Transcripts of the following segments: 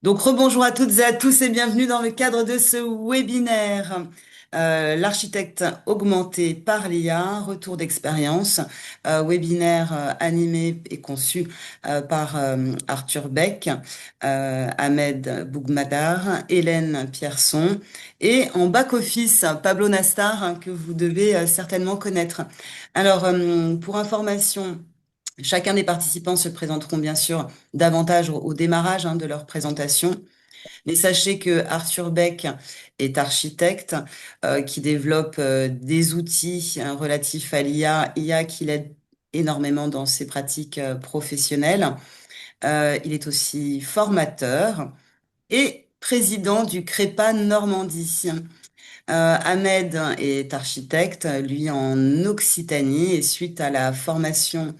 Donc, rebonjour à toutes et à tous et bienvenue dans le cadre de ce webinaire. L'architecte augmenté par l'IA, retour d'expérience, webinaire animé et conçu par Arthur Beck, Ahmed Bougmadar, Hélène Pierson et en back-office, Pablo Nastar, hein, que vous devez certainement connaître. Alors, pour information, chacun des participants se présenteront bien sûr davantage au démarrage de leur présentation. Mais sachez que Arthur Beck est architecte qui développe des outils relatifs à l'IA, IA qui l'aide énormément dans ses pratiques professionnelles. Il est aussi formateur et président du CREPA Normandie. Ahmed est architecte, lui en Occitanie, et suite à la formation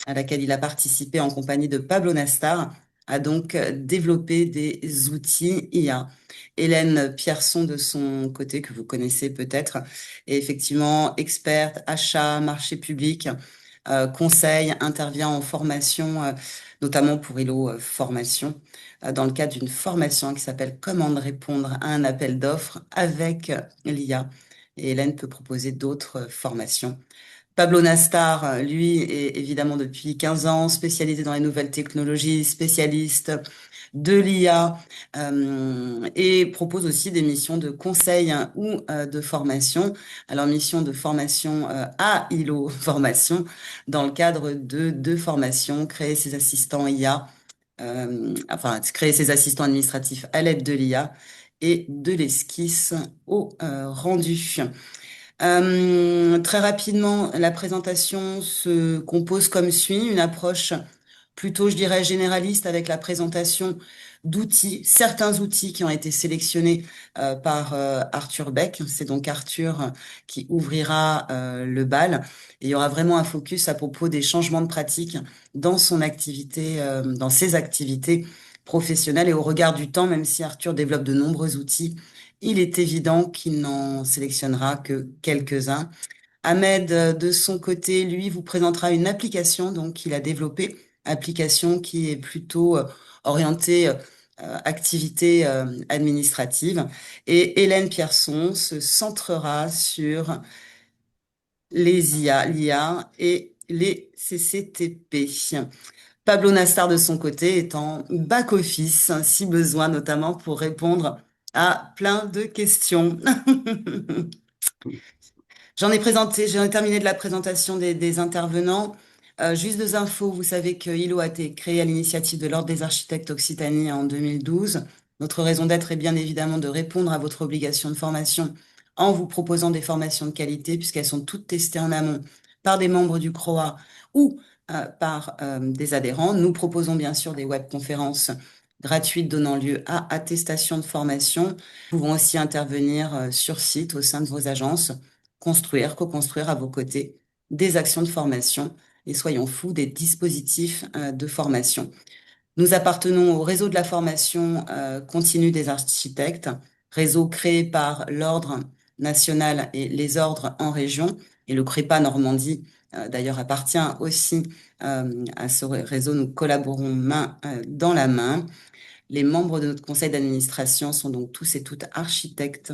à laquelle il a participé en compagnie de Pablo Nastar, a donc développé des outils IA. Hélène Pierson, de son côté, que vous connaissez peut-être, est effectivement experte achat, marché public, conseil, intervient en formation, notamment pour Hello Formation dans le cadre d'une formation qui s'appelle Comment répondre à un appel d'offres avec l'IA. Et Hélène peut proposer d'autres formations. Pablo Nastar, lui, est évidemment depuis 15 ans spécialisé dans les nouvelles technologies, spécialiste de l'IA et propose aussi des missions de conseil ou de formation. Alors, mission de formation à ILO Formation dans le cadre de deux formations, créer ses assistants IA enfin, créer ses assistants administratifs à l'aide de l'IA et de l'esquisse au rendu. Très rapidement, la présentation se compose comme suit, une approche plutôt, je dirais, généraliste avec la présentation d'outils, certains outils qui ont été sélectionnés par Arthur Beck. C'est donc Arthur qui ouvrira le bal. Et il y aura vraiment un focus à propos des changements de pratique dans son activité, dans ses activités professionnelles et au regard du temps, même si Arthur développe de nombreux outils, il est évident qu'il n'en sélectionnera que quelques-uns. Ahmed, de son côté, lui, vous présentera une application donc qu'il a développée, application qui est plutôt orientée activité administrative. Et Hélène Pierson se centrera sur les IA, l'IA et les CCTP. Pablo Nastar, de son côté, est en back-office, si besoin, notamment pour répondre à plein de questions. J'en ai terminé de la présentation des intervenants. Juste deux infos, vous savez que ILO a été créé à l'initiative de l'Ordre des architectes Occitanie en 2012. Notre raison d'être est bien évidemment de répondre à votre obligation de formation en vous proposant des formations de qualité, puisqu'elles sont toutes testées en amont par des membres du CROA ou par des adhérents. Nous proposons bien sûr des webconférences gratuites donnant lieu à attestation de formation. Nous pouvons aussi intervenir sur site au sein de vos agences construire, co-construire à vos côtés des actions de formation et soyons fous des dispositifs de formation. Nous appartenons au réseau de la formation continue des architectes, réseau créé par l'Ordre national et les ordres en région, et le CREPA Normandie d'ailleurs appartient aussi à ce réseau. Nous collaborons main dans la main. Les membres de notre conseil d'administration sont donc tous et toutes architectes.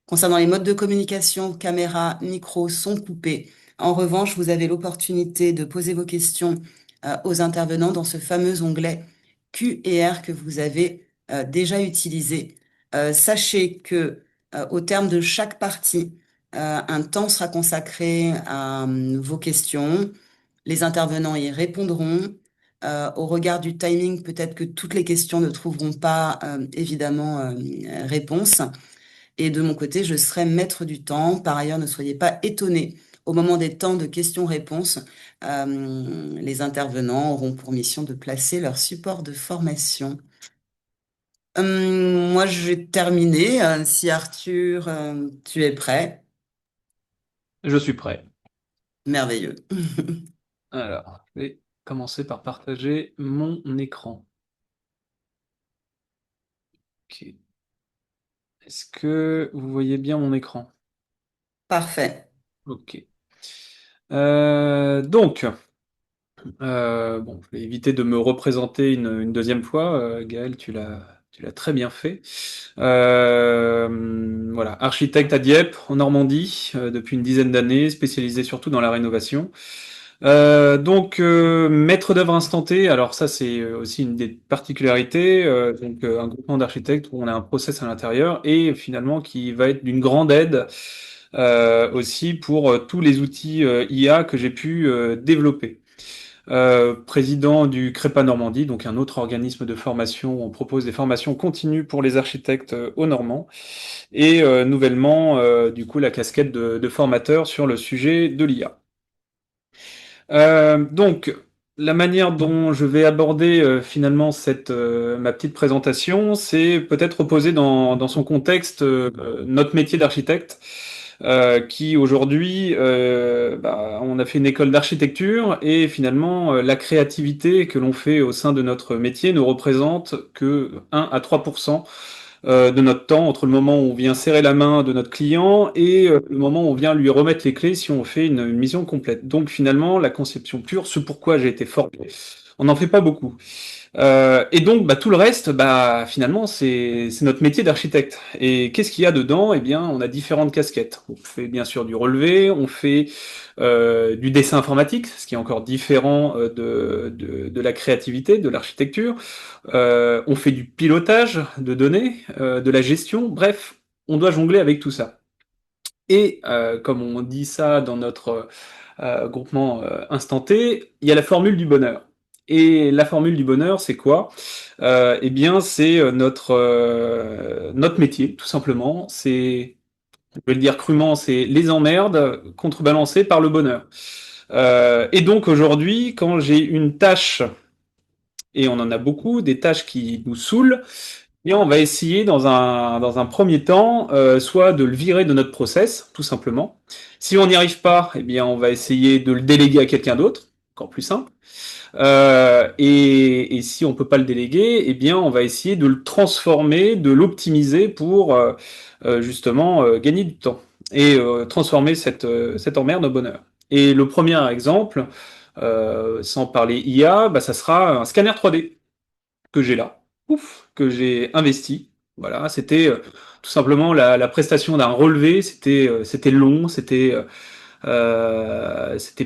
Concernant les modes de communication, caméra, micro sont coupés. En revanche, vous avez l'opportunité de poser vos questions aux intervenants dans ce fameux onglet Q et R que vous avez déjà utilisé. Sachez que au terme de chaque partie, un temps sera consacré à vos questions. Les intervenants y répondront. Au regard du timing, peut-être que toutes les questions ne trouveront pas évidemment réponse. Et de mon côté, je serai maître du temps. Par ailleurs, ne soyez pas étonnés. Au moment des temps de questions-réponses, les intervenants auront pour mission de placer leur support de formation. Moi, j'ai terminé. Si Arthur, tu es prêt, Je suis prêt. merveilleux. Alors, je vais commencer par partager mon écran. Ok. Est-ce que vous voyez bien mon écran? Parfait. Ok. Donc, Bon, je vais éviter de me représenter une deuxième fois. Gaël, tu l'as très bien fait. Voilà, architecte à Dieppe, en Normandie, depuis une dizaine d'années, spécialisé surtout dans la rénovation. Maître d'œuvre instanté, alors ça c'est aussi une des particularités, un groupement d'architectes où on a un process à l'intérieur et finalement qui va être d'une grande aide aussi pour tous les outils IA que j'ai pu développer. Président du CREPA Normandie, donc un autre organisme de formation. On propose des formations continues pour les architectes aux Normands. Et nouvellement, du coup, la casquette de formateur sur le sujet de l'IA. Donc, la manière dont je vais aborder finalement ma petite présentation, c'est peut-être reposer dans son contexte notre métier d'architecte, qui aujourd'hui, on a fait une école d'architecture et finalement la créativité que l'on fait au sein de notre métier ne représente que 1 à 3% de notre temps entre le moment où on vient serrer la main de notre client et le moment où on vient lui remettre les clés si on fait une mission complète. Donc finalement, la conception pure, ce pourquoi j'ai été formé, on n'en fait pas beaucoup. Et donc, tout le reste, finalement, c'est notre métier d'architecte. Et qu'est-ce qu'il y a dedans? Eh bien, on a différentes casquettes. On fait bien sûr du relevé, on fait du dessin informatique, ce qui est encore différent de la créativité, de l'architecture. On fait du pilotage de données, de la gestion. Bref, on doit jongler avec tout ça. Et comme on dit ça dans notre groupement instanté, il y a la formule du bonheur. Et la formule du bonheur, c'est quoi? Eh bien, c'est notre métier, tout simplement. Je vais le dire crûment, c'est les emmerdes contrebalancées par le bonheur. Et donc aujourd'hui, quand j'ai une tâche, et on en a beaucoup, des tâches qui nous saoulent, et on va essayer dans un premier temps, soit de le virer de notre process, tout simplement. Si on n'y arrive pas, eh bien, on va essayer de le déléguer à quelqu'un d'autre, encore plus simple. Et si on peut pas le déléguer, eh bien, on va essayer de le transformer, de l'optimiser pour justement gagner du temps et transformer cette emmerde en bonheur. Et le premier exemple, sans parler IA, ça sera un scanner 3D que j'ai là, ouf, que j'ai investi. Voilà, c'était tout simplement la prestation d'un relevé. C'était long, c'était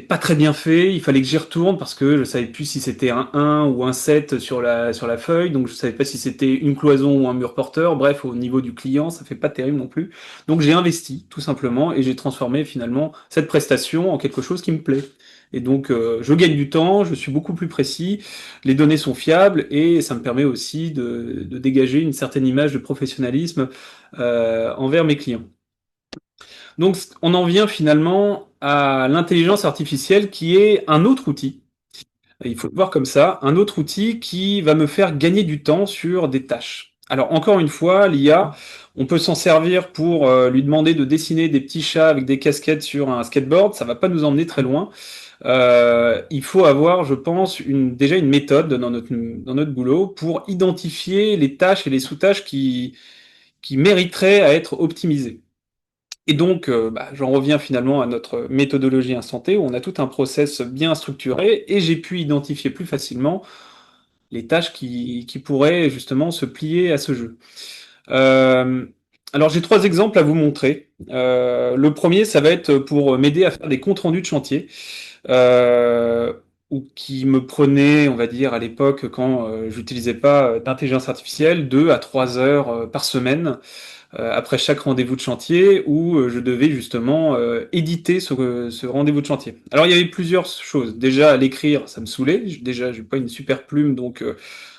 pas très bien fait. Il fallait que j'y retourne parce que je savais plus si c'était un 1 ou un 7 sur la feuille. Donc je savais pas si c'était une cloison ou un mur porteur. Bref, au niveau du client, ça fait pas terrible non plus. Donc j'ai investi tout simplement et j'ai transformé finalement cette prestation en quelque chose qui me plaît. Et donc je gagne du temps, je suis beaucoup plus précis, les données sont fiables et ça me permet aussi de dégager une certaine image de professionnalisme envers mes clients. Donc, on en vient finalement à l'intelligence artificielle qui est un autre outil. Il faut le voir comme ça, un autre outil qui va me faire gagner du temps sur des tâches. Alors, encore une fois, l'IA, on peut s'en servir pour lui demander de dessiner des petits chats avec des casquettes sur un skateboard. Ça va pas nous emmener très loin. Il faut avoir, je pense, déjà une méthode dans notre boulot pour identifier les tâches et les sous-tâches qui mériteraient à être optimisées. Et donc, j'en reviens finalement à notre méthodologie instantée, où on a tout un process bien structuré, et j'ai pu identifier plus facilement les tâches qui pourraient justement se plier à ce jeu. Euh, alors j'ai trois exemples à vous montrer. Le premier, ça va être pour m'aider à faire des comptes rendus de chantier, ou qui me prenaient, on va dire, à l'époque, quand j'utilisais pas d'intelligence artificielle, 2 à 3 heures par semaine après chaque rendez-vous de chantier où je devais justement éditer ce rendez-vous de chantier. Alors il y avait plusieurs choses. Déjà à l'écrire, ça me saoulait. Déjà, j'ai pas une super plume, donc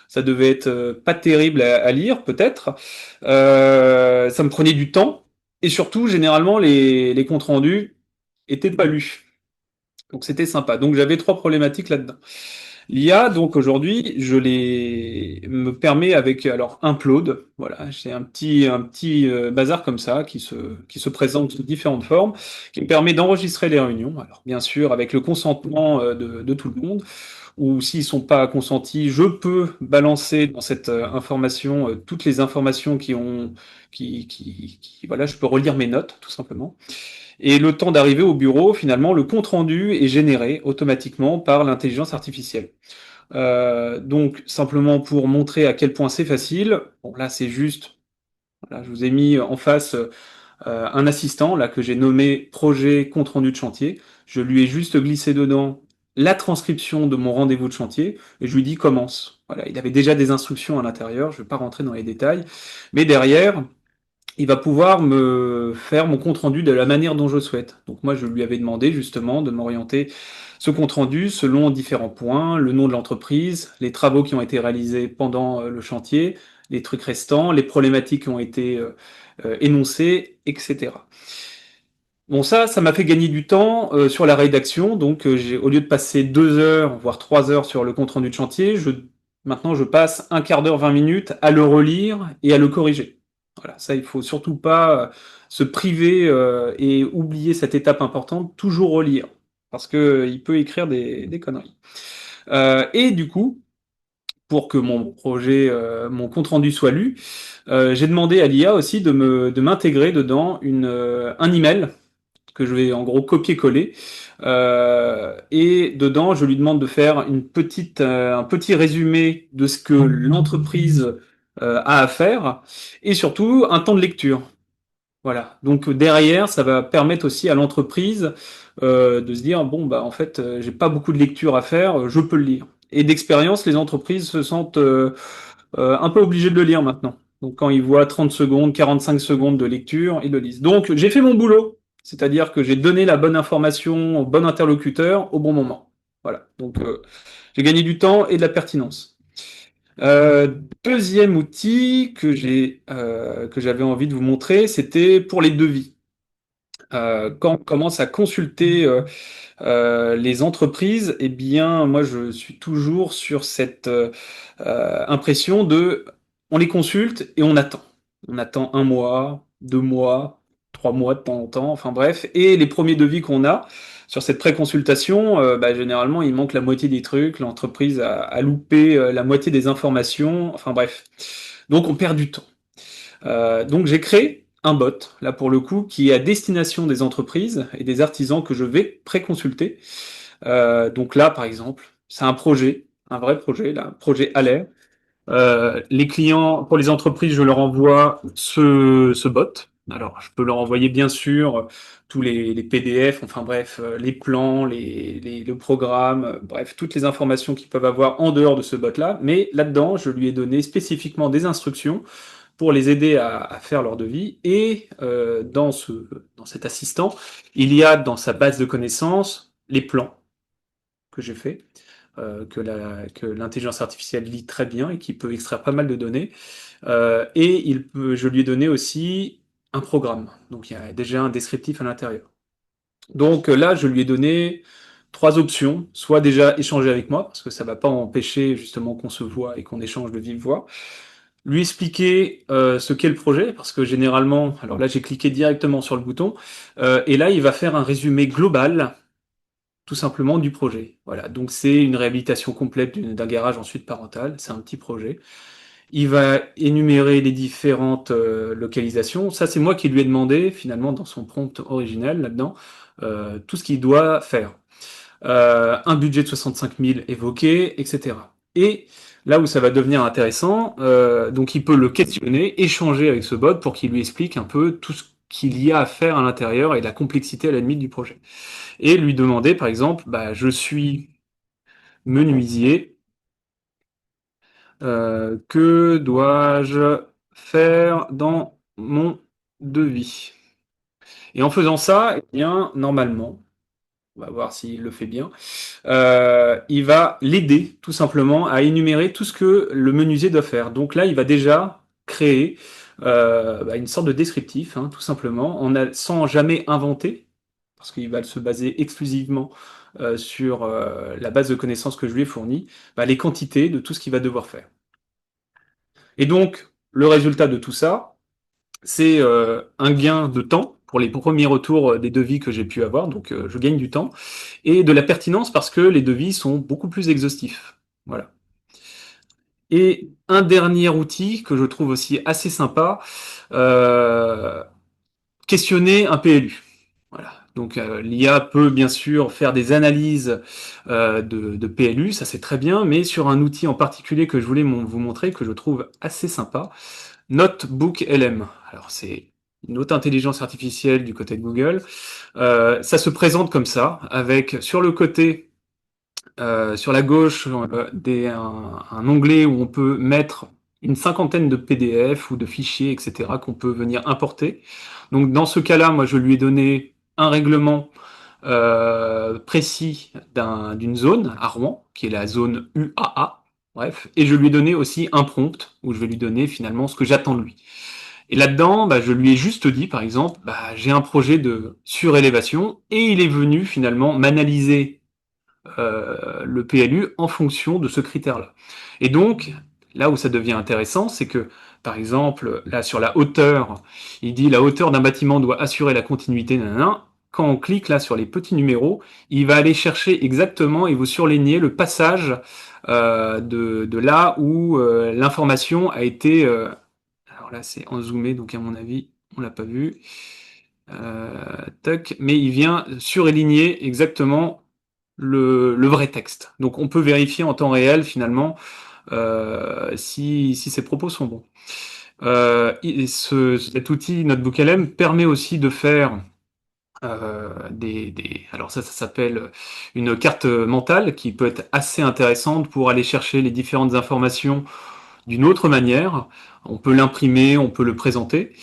ça devait être pas terrible à lire peut-être. Ça me prenait du temps et surtout généralement les comptes rendus étaient pas lus. Donc c'était sympa. Donc j'avais trois problématiques là-dedans. L'IA, donc aujourd'hui, me permet avec alors Implode, voilà, c'est un petit bazar comme ça qui se présente sous différentes formes, qui me permet d'enregistrer les réunions. Alors bien sûr avec le consentement de tout le monde, ou s'ils sont pas consentis, je peux balancer dans cette information toutes les informations voilà, je peux relire mes notes tout simplement. Et le temps d'arriver au bureau, finalement, le compte-rendu est généré automatiquement par l'intelligence artificielle. Donc, simplement pour montrer à quel point c'est facile, bon, là, c'est juste, voilà, je vous ai mis en face un assistant, là, que j'ai nommé projet compte-rendu de chantier. Je lui ai juste glissé dedans la transcription de mon rendez-vous de chantier, et je lui dis commence. Voilà, il avait déjà des instructions à l'intérieur, je ne vais pas rentrer dans les détails, mais derrière, il va pouvoir me faire mon compte-rendu de la manière dont je souhaite. Donc moi, je lui avais demandé justement de m'orienter ce compte-rendu selon différents points, le nom de l'entreprise, les travaux qui ont été réalisés pendant le chantier, les trucs restants, les problématiques qui ont été énoncées, etc. Bon, ça m'a fait gagner du temps sur la rédaction. Donc, au lieu de passer 2 heures, voire 3 heures sur le compte-rendu de chantier, maintenant, je passe un quart d'heure, 20 minutes à le relire et à le corriger. Voilà, ça, il faut surtout pas se priver et oublier cette étape importante, toujours relire, parce que il peut écrire des conneries. Et du coup, pour que mon projet, mon compte-rendu soit lu, j'ai demandé à l'IA aussi de m'intégrer dedans un email que je vais en gros copier-coller. Et dedans, je lui demande de faire un petit résumé de ce que l'entreprise a à faire et surtout un temps de lecture. Voilà. Donc derrière, ça va permettre aussi à l'entreprise de se dire bon bah en fait j'ai pas beaucoup de lecture à faire, je peux le lire. Et d'expérience, les entreprises se sentent un peu obligées de le lire maintenant. Donc quand ils voient 30 secondes, 45 secondes de lecture, ils le lisent. Donc j'ai fait mon boulot, c'est-à-dire que j'ai donné la bonne information au bon interlocuteur au bon moment. Voilà. Donc j'ai gagné du temps et de la pertinence. Euh, Deuxième outil que j'avais envie de vous montrer, c'était pour les devis. Quand on commence à consulter les entreprises, eh bien, moi, je suis toujours sur cette impression on les consulte et on attend. On attend 1 mois, 2 mois, 3 mois de temps en temps, enfin bref. Et les premiers devis qu'on a sur cette pré-consultation, bah, généralement, il manque la moitié des trucs, l'entreprise a loupé la moitié des informations, enfin bref. Donc, on perd du temps. Donc j'ai créé un bot, là pour le coup, qui est à destination des entreprises et des artisans que je vais pré-consulter. Donc là, par exemple, c'est un projet, un vrai projet, là, un projet Aller. Les clients, pour les entreprises, je leur envoie ce bot. Alors, je peux leur envoyer bien sûr tous les PDF, enfin bref, les plans, le programme, bref, toutes les informations qu'ils peuvent avoir en dehors de ce bot-là. Mais là-dedans, je lui ai donné spécifiquement des instructions pour les aider à faire leur devis. Et dans cet assistant, il y a dans sa base de connaissances les plans que j'ai faits, que l'intelligence artificielle lit très bien et qui peut extraire pas mal de données. Et je lui ai donné aussi un programme. Donc il y a déjà un descriptif à l'intérieur. Donc là, je lui ai donné 3 options, soit déjà échanger avec moi, parce que ça ne va pas empêcher justement qu'on se voit et qu'on échange de vive voix, lui expliquer ce qu'est le projet, parce que généralement, alors là j'ai cliqué directement sur le bouton, et là il va faire un résumé global, tout simplement, du projet. Voilà, donc c'est une réhabilitation complète d'un garage en suite parentale, c'est un petit projet. Il va énumérer les différentes localisations. Ça, c'est moi qui lui ai demandé, finalement, dans son prompt original, là-dedans, tout ce qu'il doit faire. Un budget de 65 000 évoqué, etc. Et là où ça va devenir intéressant, donc il peut le questionner, échanger avec ce bot pour qu'il lui explique un peu tout ce qu'il y a à faire à l'intérieur et la complexité à la limite du projet. Et lui demander, par exemple, bah, je suis menuisier, que dois-je faire dans mon devis? Et en faisant ça, eh bien, normalement, on va voir s'il le fait bien, il va l'aider tout simplement à énumérer tout ce que le menuisier doit faire. Donc là, il va déjà créer bah, une sorte de descriptif, hein, tout simplement, sans jamais inventer, parce qu'il va se baser exclusivement sur la base de connaissances que je lui ai fournie, bah, les quantités de tout ce qu'il va devoir faire. Et donc, le résultat de tout ça, c'est un gain de temps pour les premiers retours des devis que j'ai pu avoir, donc je gagne du temps, et de la pertinence parce que les devis sont beaucoup plus exhaustifs. Voilà. Et un dernier outil que je trouve aussi assez sympa, euh, questionner un PLU. Voilà. Donc l'IA peut bien sûr faire des analyses de PLU, ça c'est très bien, mais sur un outil en particulier que je voulais vous montrer, que je trouve assez sympa, Notebook LM. Alors c'est une autre intelligence artificielle du côté de Google. Ça se présente comme ça, avec sur le côté, sur la gauche, un onglet où on peut mettre une cinquantaine de PDF ou de fichiers, etc., qu'on peut venir importer. Donc dans ce cas-là, moi je lui ai donné un règlement précis d'une zone à Rouen, qui est la zone UAA, bref, et je lui ai donné aussi un prompt où je vais lui donner finalement ce que j'attends de lui. Et là-dedans, bah, je lui ai juste dit, par exemple, bah, j'ai un projet de surélévation, et il est venu finalement m'analyser le PLU en fonction de ce critère-là. Et donc, là où ça devient intéressant, c'est que, par exemple, là sur la hauteur, il dit la hauteur d'un bâtiment doit assurer la continuité, nanana. Quand on clique là sur les petits numéros, il va aller chercher exactement et vous surligner le passage de là où l'information a été. Alors là, c'est en zoomé, donc à mon avis, on l'a pas vu. Tac, mais il vient surligner exactement le vrai texte. Donc on peut vérifier en temps réel finalement si ces propos sont bons. Cet outil Notebook LM permet aussi de faire alors ça s'appelle une carte mentale qui peut être assez intéressante pour aller chercher les différentes informations d'une autre manière. On peut l'imprimer, on peut le présenter,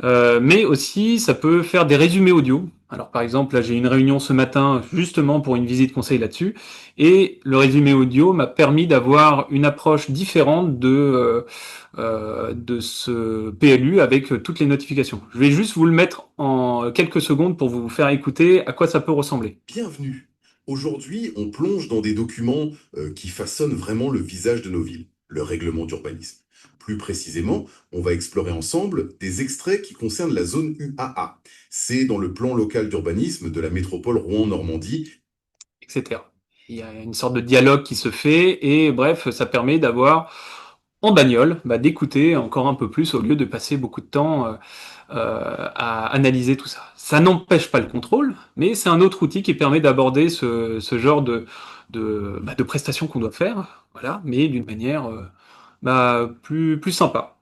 mais aussi ça peut faire des résumés audio. Alors par exemple, là j'ai une réunion ce matin justement pour une visite conseil là-dessus, et le résumé audio m'a permis d'avoir une approche différente de ce PLU avec toutes les notifications. Je vais juste vous le mettre en quelques secondes pour vous faire écouter à quoi ça peut ressembler. Bienvenue. Aujourd'hui, on plonge dans des documents qui façonnent vraiment le visage de nos villes, le règlement d'urbanisme. Plus précisément, on va explorer ensemble des extraits qui concernent la zone UAA. C'est dans le plan local d'urbanisme de la métropole Rouen-Normandie. Etc. Il y a une sorte de dialogue qui se fait et bref, ça permet d'avoir en bagnole, bah, d'écouter encore un peu plus au lieu de passer beaucoup de temps à analyser tout ça. Ça n'empêche pas le contrôle, mais c'est un autre outil qui permet d'aborder ce genre de prestations qu'on doit faire, voilà, mais d'une manière bah, plus sympa.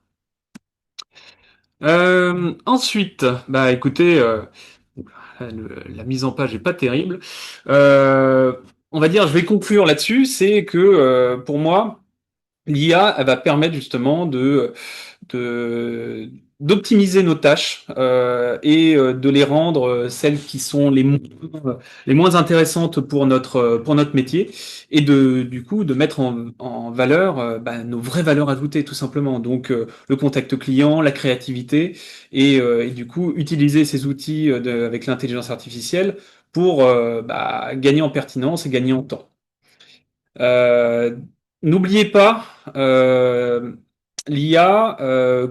Ensuite, bah écoutez, la mise en page est pas terrible. Euh, on va dire, je vais conclure là-dessus, c'est que pour moi, l'IA, elle va permettre justement de d'optimiser nos tâches et de les rendre celles qui sont les moins intéressantes pour notre métier et de du coup de mettre en valeur bah, nos vraies valeurs ajoutées tout simplement. Donc le contact client, la créativité et du coup utiliser ces outils avec l'intelligence artificielle pour bah, gagner en pertinence et gagner en temps. Euh, N'oubliez pas, l'IA,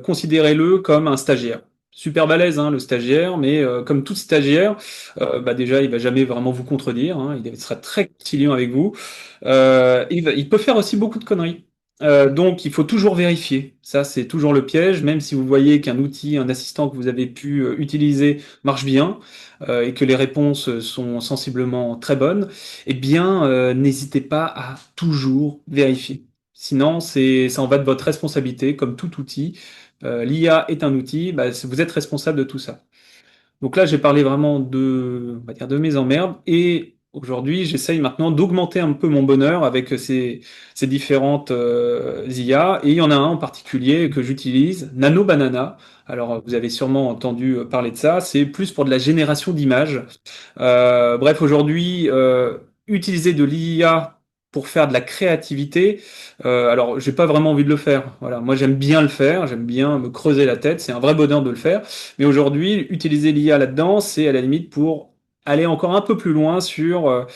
considérez-le comme un stagiaire. Super balèze, hein, le stagiaire, mais comme tout stagiaire, bah déjà, il va jamais vraiment vous contredire, hein, il sera très conciliant avec vous. Il peut faire aussi beaucoup de conneries. Donc, il faut toujours vérifier. Ça, c'est toujours le piège, même si vous voyez qu'un outil, un assistant que vous avez pu utiliser marche bien et que les réponses sont sensiblement très bonnes eh bien, n'hésitez pas à toujours vérifier. Sinon, ça en va de votre responsabilité, comme tout outil. L'IA est un outil, bah, vous êtes responsable de tout ça. Donc là, j'ai parlé vraiment on va dire, de mes emmerdes, et aujourd'hui, j'essaye maintenant d'augmenter un peu mon bonheur avec ces différentes IA, et il y en a un en particulier que j'utilise, Nano Banana. Alors, vous avez sûrement entendu parler de ça. C'est plus pour de la génération d'images. Bref, aujourd'hui, utiliser de l'IA pour faire de la créativité, alors j'ai pas vraiment envie de le faire. Voilà, moi j'aime bien le faire, j'aime bien me creuser la tête, c'est un vrai bonheur de le faire. Mais aujourd'hui, utiliser l'IA là-dedans, c'est à la limite pour aller encore un peu plus loin sur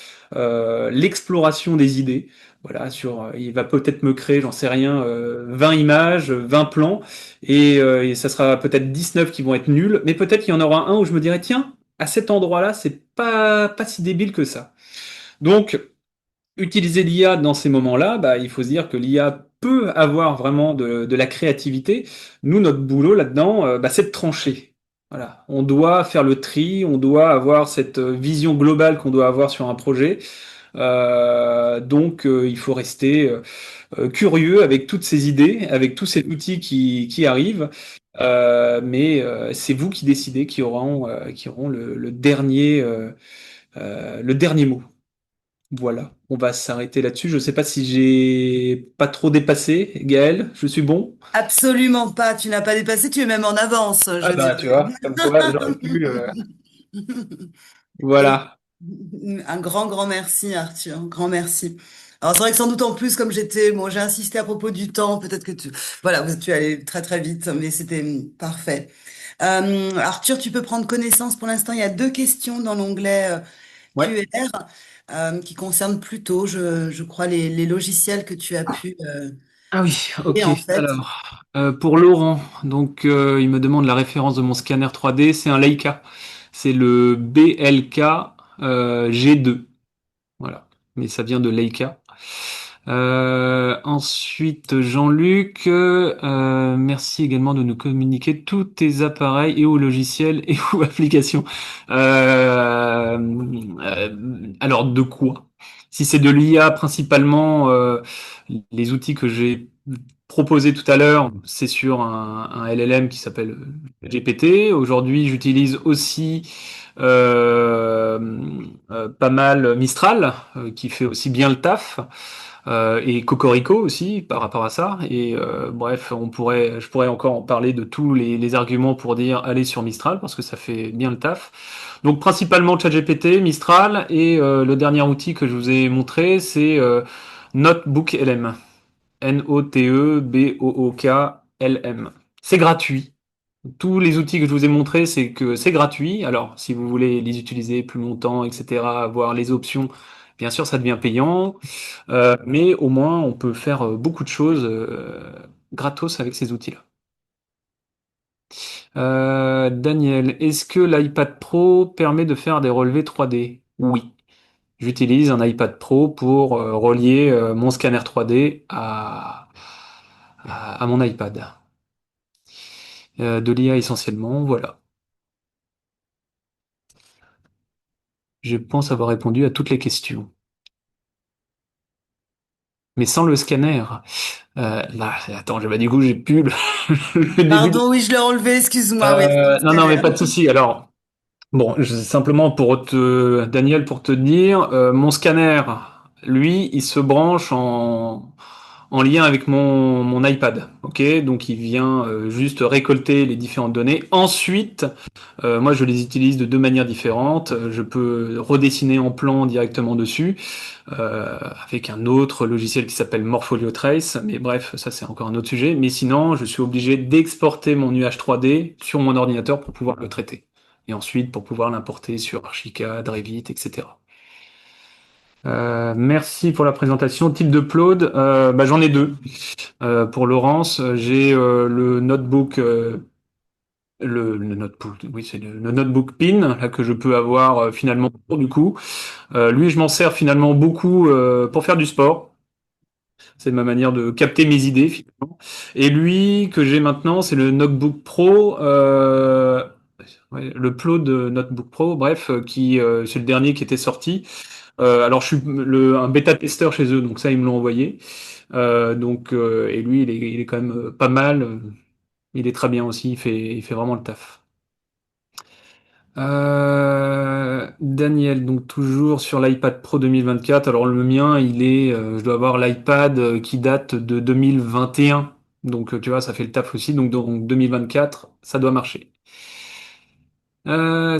l'exploration des idées. Voilà, il va peut-être me créer, j'en sais rien, 20 images, 20 plans, et ça sera peut-être 19 qui vont être nuls, mais peut-être qu'il y en aura un où je me dirais, tiens, à cet endroit-là, c'est pas si débile que ça. Donc, utiliser l'IA dans ces moments-là, bah, il faut se dire que l'IA peut avoir vraiment de la créativité. Nous, notre boulot là-dedans, bah, c'est de trancher. Voilà. On doit faire le tri, on doit avoir cette vision globale qu'on doit avoir sur un projet. Donc, il faut rester curieux avec toutes ces idées, avec tous ces outils qui arrivent. Mais c'est vous qui décidez qui auront le dernier mot. Voilà, on va s'arrêter là-dessus. Je ne sais pas si j'ai pas trop dépassé, Gaël, je suis bon. Absolument pas, tu n'as pas dépassé, tu es même en avance, Ah je bah tu dirais. vois, comme quoi j'aurais pu. Voilà. Un grand, grand merci, Arthur. Un grand merci. Alors, c'est vrai que sans doute en plus, comme bon, j'ai insisté à propos du temps, peut-être que voilà, tu allais très, très vite, mais c'était parfait. Arthur, tu peux prendre connaissance. Pour l'instant, il y a deux questions dans l'onglet Ouais. Q&R qui concernent plutôt, je crois, les logiciels que tu as pu Ah oui, et ok. en fait. Alors, pour Laurent, donc il me demande la référence de mon scanner 3D. C'est un Leica. C'est le BLK G2. Voilà. Mais ça vient de Leica. Ensuite, Jean-Luc, merci également de nous communiquer tous tes appareils et ou logiciels et ou applications. Euh, alors, de quoi? Si c'est de l'IA principalement, les outils que j'ai proposés tout à l'heure, c'est sur un LLM qui s'appelle GPT. Aujourd'hui, j'utilise aussi euh, pas mal Mistral, qui fait aussi bien le taf, et Cocorico aussi par rapport à ça. Et bref, je pourrais encore en parler de tous les arguments pour dire allez sur Mistral parce que ça fait bien le taf. Donc principalement ChatGPT, Mistral et le dernier outil que je vous ai montré, c'est Notebook LM. Notebook LM. C'est gratuit. Tous les outils que je vous ai montrés, c'est que c'est gratuit. Alors, si vous voulez les utiliser plus longtemps, etc., avoir les options, bien sûr, ça devient payant. Mais au moins, on peut faire beaucoup de choses gratos avec ces outils-là. Daniel, est-ce que l'iPad Pro permet de faire des relevés 3D? Oui. J'utilise un iPad Pro pour relier mon scanner 3D à mon iPad. De l'IA essentiellement, voilà. Je pense avoir répondu à toutes les questions. Mais sans le scanner. Attends, du coup, j'ai plus le début. Pardon, oui, je l'ai enlevé, excuse-moi, oui, c'est Non, non, mais pas scanner. de souci. Alors, bon, simplement Daniel, pour te dire, mon scanner, lui, il se branche en lien avec mon iPad. Ok, donc il vient juste récolter les différentes données. Ensuite, moi, je les utilise de deux manières différentes. Je peux redessiner en plan directement dessus avec un autre logiciel qui s'appelle Morpholio Trace. Mais bref, ça c'est encore un autre sujet. Mais sinon, je suis obligé d'exporter mon nuage 3D sur mon ordinateur pour pouvoir le traiter. Et ensuite, pour pouvoir l'importer sur Archicad, Revit, etc. Merci pour la présentation. Type de Claude, j'en ai deux. Pour Laurence, j'ai le notebook le notebook, oui, c'est le notebook PIN là que je peux avoir finalement du coup. Lui, je m'en sers finalement beaucoup pour faire du sport. C'est ma manière de capter mes idées finalement. Et lui que j'ai maintenant, c'est le Notebook Pro, ouais, le Pro de Notebook Pro, bref, qui c'est le dernier qui était sorti. Alors je suis un bêta testeur chez eux, donc ça ils me l'ont envoyé. Et lui, il est quand même pas mal. Il est très bien aussi. Il fait vraiment le taf. Daniel, donc toujours sur l'iPad Pro 2024. Alors le mien, je dois avoir l'iPad qui date de 2021. Donc tu vois, ça fait le taf aussi. Donc 2024, ça doit marcher.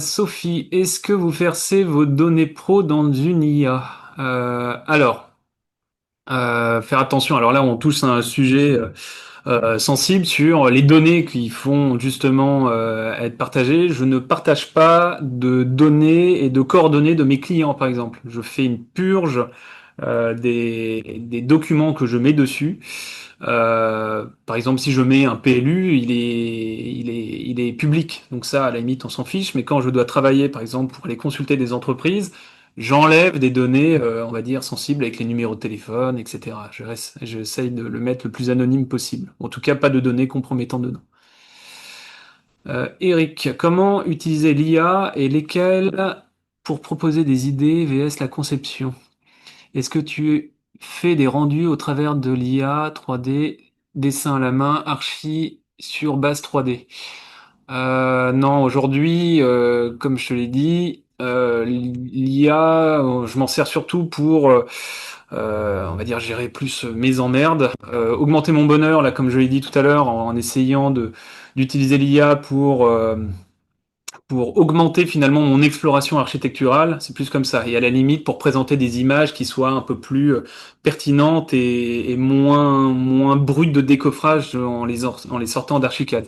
Sophie, est-ce que vous versez vos données pro dans une IA? Alors, faire attention. Alors là, on touche à un sujet sensible sur les données qui font justement être partagées. Je ne partage pas de données et de coordonnées de mes clients, par exemple. Je fais une purge des documents que je mets dessus. Par exemple, si je mets un PLU, il est public. Donc ça, à la limite, on s'en fiche. Mais quand je dois travailler, par exemple, pour aller consulter des entreprises, j'enlève des données, on va dire, sensibles avec les numéros de téléphone, etc. J'essaye de le mettre le plus anonyme possible. En tout cas, pas de données compromettantes dedans. Eric, comment utiliser l'IA et lesquelles pour proposer des idées vs la conception? Est-ce que tu fais des rendus au travers de l'IA 3D, dessin à la main, archi sur base 3D? Non, aujourd'hui, comme je te l'ai dit, l'IA, je m'en sers surtout pour, on va dire, gérer plus mes emmerdes, augmenter mon bonheur, là, comme je l'ai dit tout à l'heure, en essayant d'utiliser l'IA pour augmenter finalement mon exploration architecturale, c'est plus comme ça. Et à la limite, pour présenter des images qui soient un peu plus pertinentes et moins brutes de décoffrage en les sortant d'Archicad.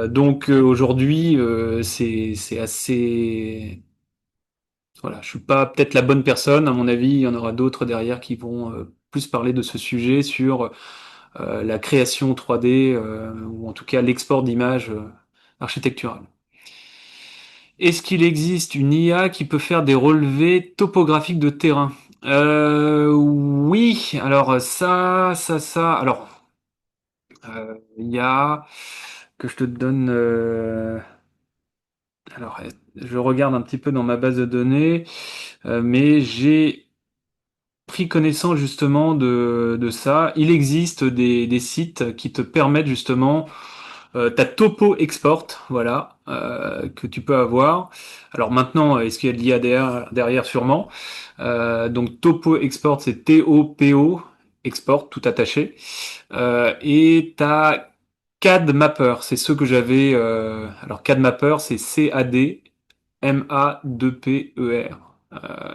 Donc aujourd'hui, c'est assez. Voilà, je suis pas peut-être la bonne personne. À mon avis, il y en aura d'autres derrière qui vont plus parler de ce sujet sur la création 3D ou en tout cas l'export d'images architecturales. Est-ce qu'il existe une IA qui peut faire des relevés topographiques de terrain? Oui. Alors ça. Alors, il y a que je te donne. Alors, je regarde un petit peu dans ma base de données, mais j'ai pris connaissance justement de ça. Il existe des sites qui te permettent justement ta topo export, voilà, que tu peux avoir. Alors maintenant, est-ce qu'il y a de l'IA derrière sûrement. Donc topo export, c'est T-O-P-O export, tout attaché. Et t'as CAD Mapper, c'est ceux que j'avais. Alors CAD Mapper, c'est C-A-D M-A-2-P-E-R.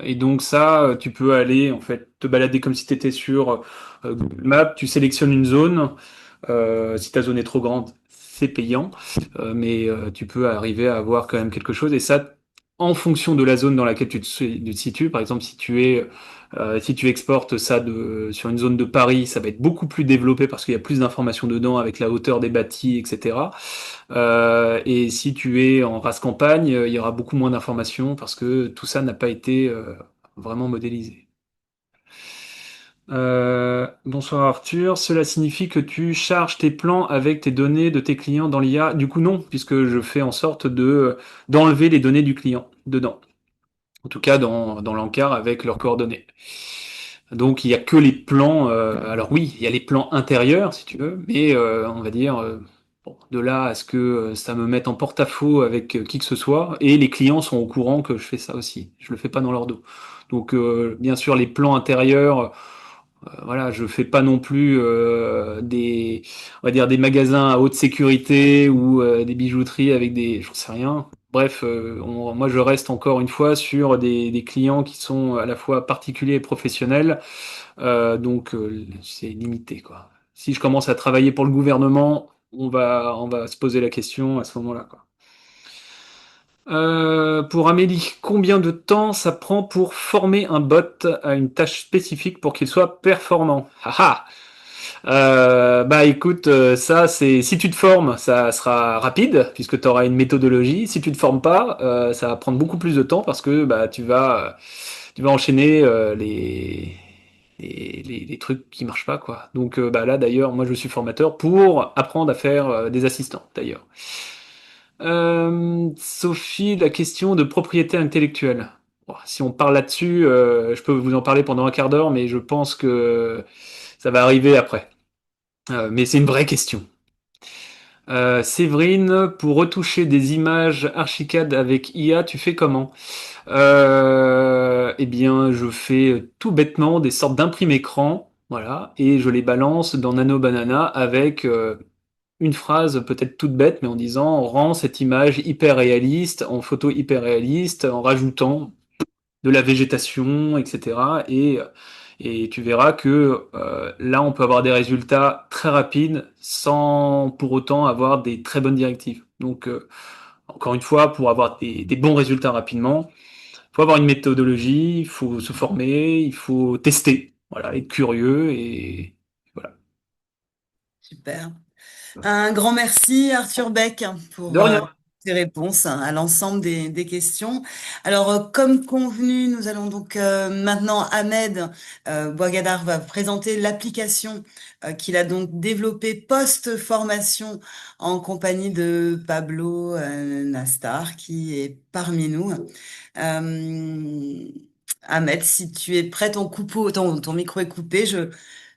Et donc ça, tu peux aller en fait te balader comme si tu étais sur Google Maps, tu sélectionnes une zone, si ta zone est trop grande, c'est payant, mais tu peux arriver à avoir quand même quelque chose. Et ça, en fonction de la zone dans laquelle tu te situes, par exemple, si tu exportes ça sur une zone de Paris, ça va être beaucoup plus développé parce qu'il y a plus d'informations dedans avec la hauteur des bâtis, etc. Et si tu es en race campagne, il y aura beaucoup moins d'informations parce que tout ça n'a pas été vraiment modélisé. Bonsoir Arthur, cela signifie que tu charges tes plans avec tes données de tes clients dans l'IA? Du coup non, puisque je fais en sorte d'enlever les données du client dedans. En tout cas dans l'encart avec leurs coordonnées. Donc il y a que les plans. Alors oui, il y a les plans intérieurs si tu veux, mais on va dire bon, de là à ce que ça me mette en porte-à-faux avec qui que ce soit. Et les clients sont au courant que je fais ça aussi. Je le fais pas dans leur dos. Donc bien sûr les plans intérieurs. Voilà, je fais pas non plus on va dire des magasins à haute sécurité ou des bijouteries avec j'en sais rien. Bref, moi je reste encore une fois sur des clients qui sont à la fois particuliers et professionnels, donc c'est limité quoi. Si je commence à travailler pour le gouvernement, on va se poser la question à ce moment-là quoi. Pour Amélie, combien de temps ça prend pour former un bot à une tâche spécifique pour qu'il soit performant? Haha. Bah écoute, ça c'est si tu te formes, ça sera rapide puisque tu auras une méthodologie. Si tu te formes pas, ça va prendre beaucoup plus de temps parce que bah tu vas enchaîner les trucs qui marchent pas quoi. Donc bah là d'ailleurs, moi je suis formateur pour apprendre à faire des assistants d'ailleurs. Sophie, la question de propriété intellectuelle. Bon, si on parle là-dessus, je peux vous en parler pendant un quart d'heure, mais je pense que ça va arriver après. Mais c'est une vraie question. Séverine, pour retoucher des images Archicad avec IA, tu fais comment? Eh bien, je fais tout bêtement des sortes d'imprimes écran, voilà, et je les balance dans Nano Banana avec une phrase peut-être toute bête, mais en disant rend cette image hyper réaliste, en photo hyper réaliste, en rajoutant de la végétation, etc. Et tu verras que là, on peut avoir des résultats très rapides sans pour autant avoir des très bonnes directives. Donc, encore une fois, pour avoir des bons résultats rapidement, il faut avoir une méthodologie, il faut se former, il faut tester, voilà, être curieux et voilà. Super. Un grand merci, Arthur Beck, De pour rien. tes réponses à l'ensemble des questions. Alors, comme convenu, nous allons donc maintenant, Ahmed Bouagadar va présenter l'application qu'il a donc développée post-formation en compagnie de Pablo Nastar, qui est parmi nous. Euh, Ahmed, si tu es prêt, ton micro est coupé,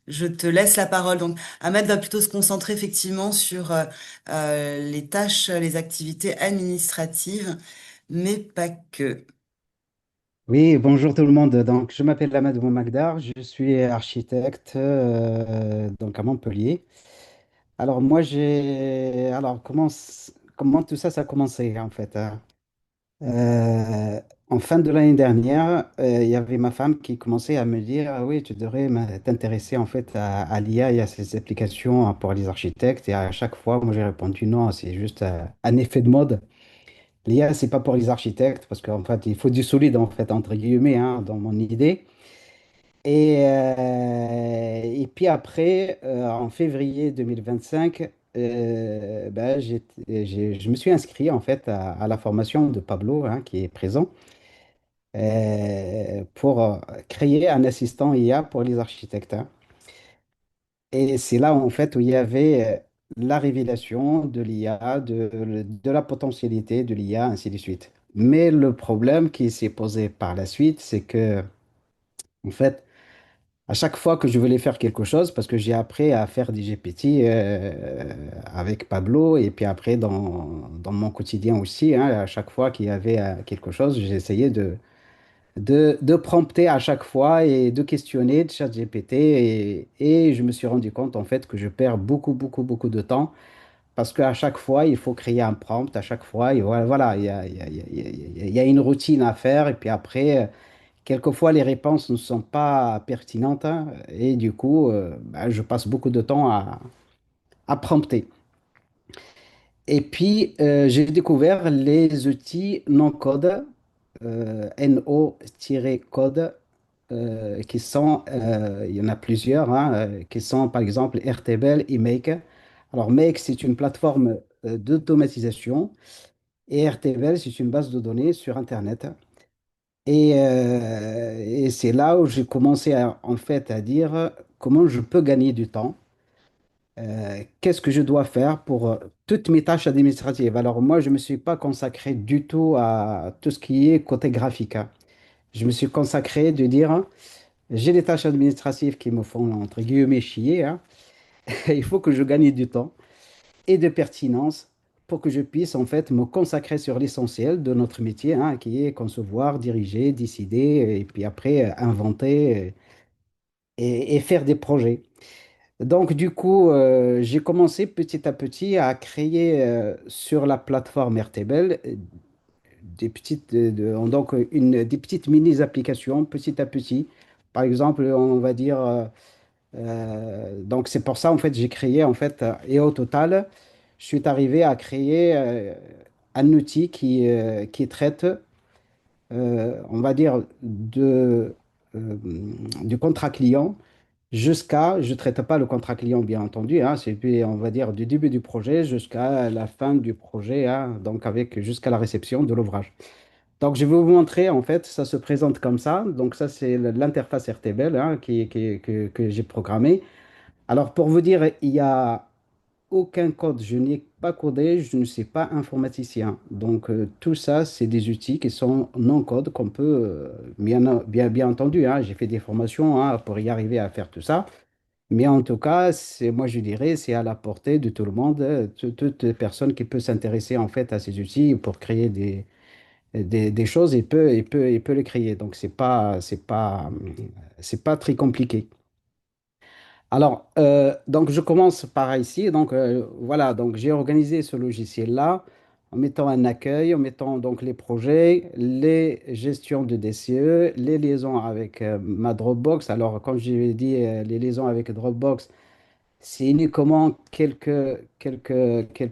je te laisse la parole. Donc, Ahmed va plutôt se concentrer effectivement sur les tâches, les activités administratives, mais pas que. Oui, bonjour tout le monde. Donc, je m'appelle Amadou Magdar, je suis architecte donc à Montpellier. Alors, comment tout ça, ça a commencé en fait, hein. En fin de l'année dernière, il y avait ma femme qui commençait à me dire, ah oui, tu devrais t'intéresser en fait à l'IA et à ses applications hein, pour les architectes. Et à chaque fois, moi j'ai répondu non, c'est juste un effet de mode. L'IA, c'est pas pour les architectes parce qu'en fait, il faut du solide, en fait, entre guillemets, hein, dans mon idée. Et puis après, en février 2025, ben, je me suis inscrit, en fait, à la formation de Pablo, hein, qui est présent, pour créer un assistant IA pour les architectes, hein. Et c'est là, en fait, où il y avait la révélation de l'IA, de la potentialité de l'IA, ainsi de suite. Mais le problème qui s'est posé par la suite, c'est que, en fait, à chaque fois que je voulais faire quelque chose, parce que j'ai appris à faire des GPT avec Pablo, et puis après dans mon quotidien aussi, hein, à chaque fois qu'il y avait quelque chose, j'essayais de prompter à chaque fois et de questionner de ChatGPT et je me suis rendu compte en fait que je perds beaucoup de temps parce qu'à chaque fois il faut créer un prompt, à chaque fois et voilà, il y a une routine à faire et puis après quelquefois les réponses ne sont pas pertinentes hein, et du coup ben, je passe beaucoup de temps à prompter. Et puis j'ai découvert les outils non-code, NO-code qui sont, il y en a plusieurs, hein, qui sont par exemple Airtable et Make. Alors Make, c'est une plateforme d'automatisation et Airtable, c'est une base de données sur Internet. Et c'est là où j'ai commencé en fait à dire comment je peux gagner du temps. Qu'est-ce que je dois faire pour toutes mes tâches administratives? Alors moi, je ne me suis pas consacré du tout à tout ce qui est côté graphique, hein. Je me suis consacré de dire, j'ai des tâches administratives qui me font, entre guillemets, chier, hein. Il faut que je gagne du temps et de pertinence pour que je puisse, en fait, me consacrer sur l'essentiel de notre métier, hein, qui est concevoir, diriger, décider, et puis après, inventer et faire des projets. Donc, du coup, j'ai commencé petit à petit à créer sur la plateforme Airtable des petites, donc des petites mini-applications petit à petit. Par exemple, on va dire, donc c'est pour ça en fait j'ai créé en fait et au total, je suis arrivé à créer un outil qui traite, on va dire, du contrat client jusqu'à, je ne traite pas le contrat client bien entendu, hein, c'est puis on va dire du début du projet jusqu'à la fin du projet, hein, donc avec jusqu'à la réception de l'ouvrage. Donc, je vais vous montrer, en fait, ça se présente comme ça. Donc, ça, c'est l'interface RTBL hein, que j'ai programmée. Alors, pour vous dire, il n'y a aucun code. Je n'ai pas codé, je ne suis pas informaticien. Donc, tout ça, c'est des outils qui sont non-code qu'on peut, bien entendu, hein, j'ai fait des formations hein, pour y arriver à faire tout ça. Mais en tout cas, moi, je dirais, c'est à la portée de tout le monde, toute personne qui peut s'intéresser, en fait, à ces outils pour créer des choses, il peut les créer. Donc, c'est pas très compliqué. Alors, donc, je commence par ici. Donc, voilà, donc j'ai organisé ce logiciel-là en mettant un accueil, en mettant donc les projets, les gestions de DCE, les liaisons avec ma Dropbox. Alors, comme je l'ai dit, les liaisons avec Dropbox, c'est uniquement quelques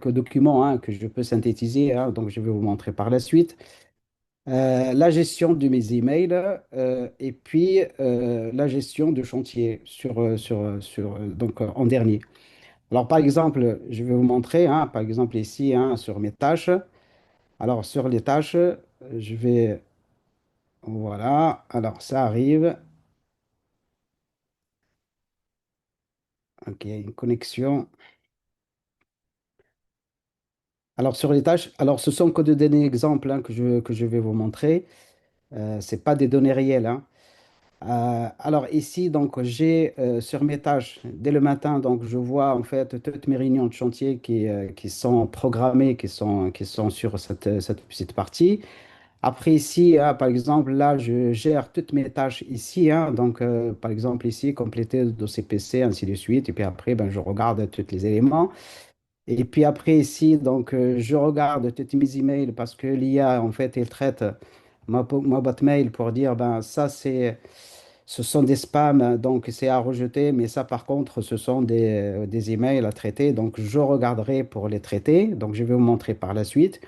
documents hein, que je peux synthétiser, hein, donc, je vais vous montrer par la suite. La gestion de mes emails et puis la gestion de chantier donc en dernier. Alors par exemple, je vais vous montrer, hein, par exemple ici hein, sur mes tâches. Alors, sur les tâches, je vais, voilà, alors ça arrive. Ok, une connexion. Alors, sur les tâches, alors ce sont que de données exemples hein, que je vais vous montrer. C'est pas des données réelles, hein. Alors ici, donc j'ai sur mes tâches, dès le matin, donc je vois en fait toutes mes réunions de chantier qui sont programmées, qui sont sur cette petite partie. Après ici, hein, par exemple, là, je gère toutes mes tâches ici, hein. Donc par exemple ici, compléter le dossier PC, ainsi de suite. Et puis après, ben, je regarde tous les éléments. Et puis après ici, donc je regarde tous mes emails parce que l'IA, en fait, elle traite ma boîte mail pour dire, ben ça ce sont des spams, donc c'est à rejeter, mais ça par contre, ce sont des emails à traiter, donc je regarderai pour les traiter, donc je vais vous montrer par la suite.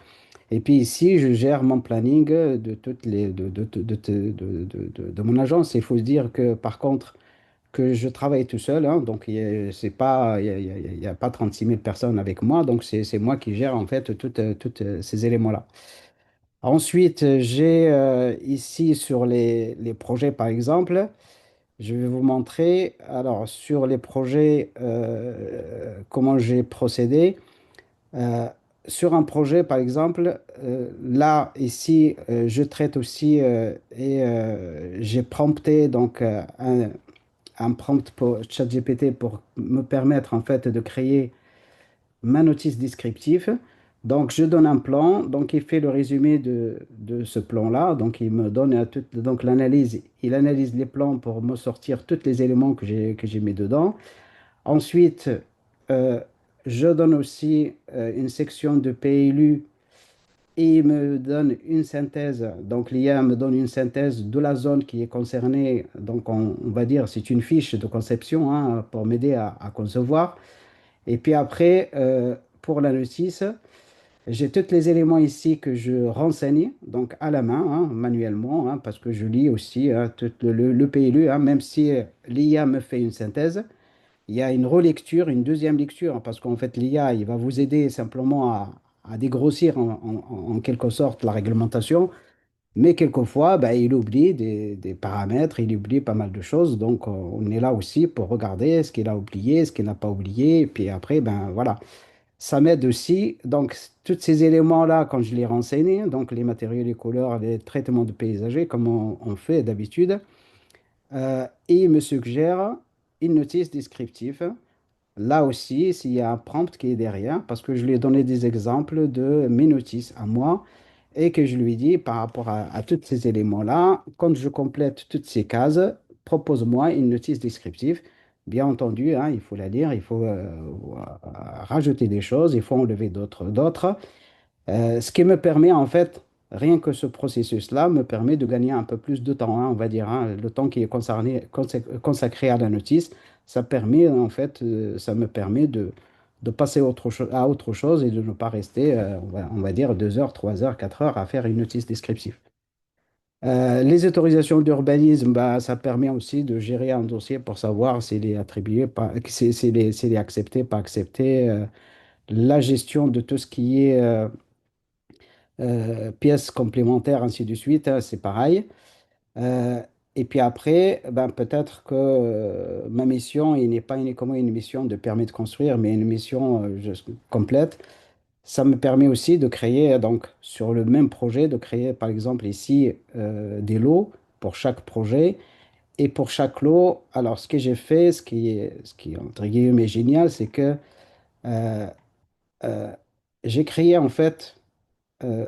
Et puis ici, je gère mon planning de toutes les de mon agence. Il faut se dire que par contre, que je travaille tout seul, hein, donc c'est pas, il y a pas 36 000 personnes avec moi, donc c'est moi qui gère en fait toutes ces éléments-là. Ensuite, j'ai ici sur les projets, par exemple, je vais vous montrer, alors sur les projets, comment j'ai procédé. Euh, sur un projet, par exemple, là, ici, je traite aussi et j'ai prompté donc un prompt pour ChatGPT pour me permettre en fait de créer ma notice descriptive. Donc, je donne un plan, donc il fait le résumé de ce plan-là, donc il me donne donc l'analyse, il analyse les plans pour me sortir tous les éléments que j'ai mis dedans. Ensuite, euh, je donne aussi une section de PLU et il me donne une synthèse. Donc, l'IA me donne une synthèse de la zone qui est concernée. Donc, on va dire, c'est une fiche de conception hein, pour m'aider à concevoir. Et puis après, pour la notice, j'ai tous les éléments ici que je renseigne, donc à la main, hein, manuellement, hein, parce que je lis aussi hein, tout le PLU, hein, même si l'IA me fait une synthèse. Il y a une relecture, une deuxième lecture, parce qu'en fait, l'IA, il va vous aider simplement à dégrossir en quelque sorte la réglementation, mais quelquefois, ben, il oublie des paramètres, il oublie pas mal de choses, donc on est là aussi pour regarder ce qu'il a oublié, ce qu'il n'a pas oublié, et puis après, ben voilà, ça m'aide aussi. Donc, tous ces éléments-là, quand je les renseigne, donc les matériaux, les couleurs, les traitements de paysager, comme on fait d'habitude, et il me suggère une notice descriptive. Là aussi, s'il y a un prompt qui est derrière, parce que je lui ai donné des exemples de mes notices à moi et que je lui dis par rapport à tous ces éléments-là, quand je complète toutes ces cases, propose-moi une notice descriptive. Bien entendu, hein, il faut la lire, il faut rajouter des choses, il faut enlever d'autres. Ce qui me permet en fait, rien que ce processus-là me permet de gagner un peu plus de temps, hein, on va dire, hein, le temps qui est consacré à la notice, ça permet en fait, ça me permet de passer à autre chose et de ne pas rester, on va dire, 2 heures, 3 heures, 4 heures à faire une notice descriptive. Les autorisations d'urbanisme, bah, ça permet aussi de gérer un dossier pour savoir s'il est attribué, pas, s'il est accepté, pas accepté. La gestion de tout ce qui est pièces complémentaires, ainsi de suite, hein, c'est pareil. Euh, et puis après, ben, peut-être que ma mission, il n'est pas uniquement une mission de permis de construire, mais une mission complète. Ça me permet aussi de créer, donc, sur le même projet, de créer, par exemple, ici, des lots pour chaque projet. Et pour chaque lot, alors, ce que j'ai fait, ce qui est, entre guillemets, génial, c'est que euh, euh, j'ai créé, en fait, euh,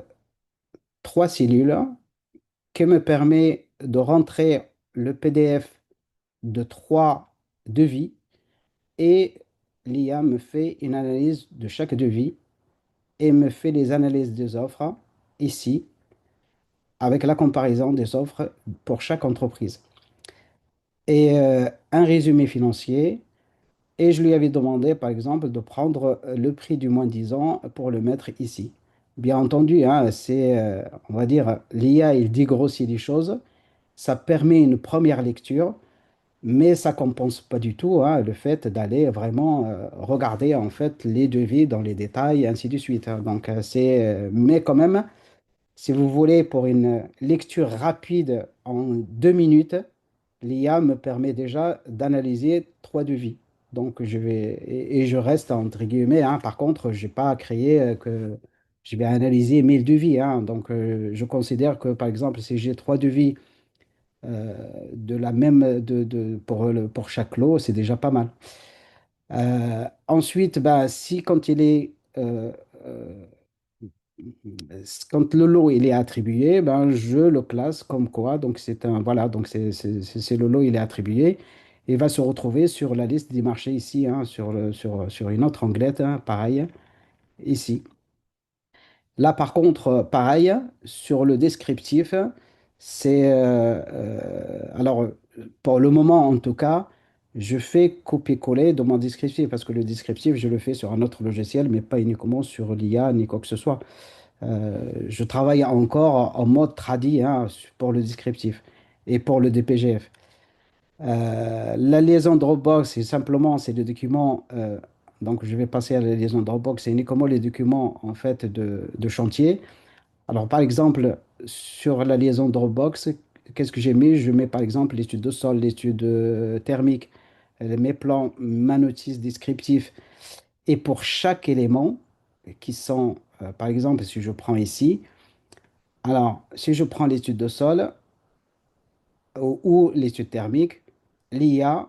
3 cellules qui me permet de rentrer le PDF de 3 devis et l'IA me fait une analyse de chaque devis et me fait les analyses des offres ici avec la comparaison des offres pour chaque entreprise. Et un résumé financier. Et je lui avais demandé, par exemple, de prendre le prix du moins 10 ans pour le mettre ici. Bien entendu, hein, on va dire, l'IA, il dégrossit les choses. Ça permet une première lecture. mais ça compense pas du tout hein, le fait d'aller vraiment regarder en fait les devis dans les détails et ainsi de suite, hein. Donc, mais quand même, si vous voulez, pour une lecture rapide en 2 minutes, l'IA me permet déjà d'analyser 3 devis. Donc, et je reste entre guillemets, hein. Par contre, je n'ai pas créé que je vais analyser 1000 devis, hein. Donc, je considère que, par exemple, si j'ai 3 devis de la même, pour chaque lot, c'est déjà pas mal. Ensuite, bah, si quand il est quand le lot il est attribué, ben, je le classe comme quoi. Donc c'est un voilà, donc c'est le lot il est attribué et va se retrouver sur la liste des marchés ici, hein, sur une autre anglette, hein, pareil ici. Là par contre, pareil sur le descriptif, c'est alors pour le moment en tout cas, je fais copier-coller de mon descriptif parce que le descriptif je le fais sur un autre logiciel, mais pas uniquement sur l'IA ni quoi que ce soit. Je travaille encore en mode tradi hein, pour le descriptif et pour le DPGF. La liaison Dropbox, c'est le document. Donc, je vais passer à la liaison Dropbox. C'est uniquement les documents en fait de chantier. Alors, par exemple, sur la liaison Dropbox, qu'est-ce que j'ai mis? Je mets par exemple l'étude de sol, l'étude thermique, mes plans, ma notice descriptif. Et pour chaque élément, qui sont, par exemple, si je prends ici. Alors, si je prends l'étude de sol ou l'étude thermique, l'IA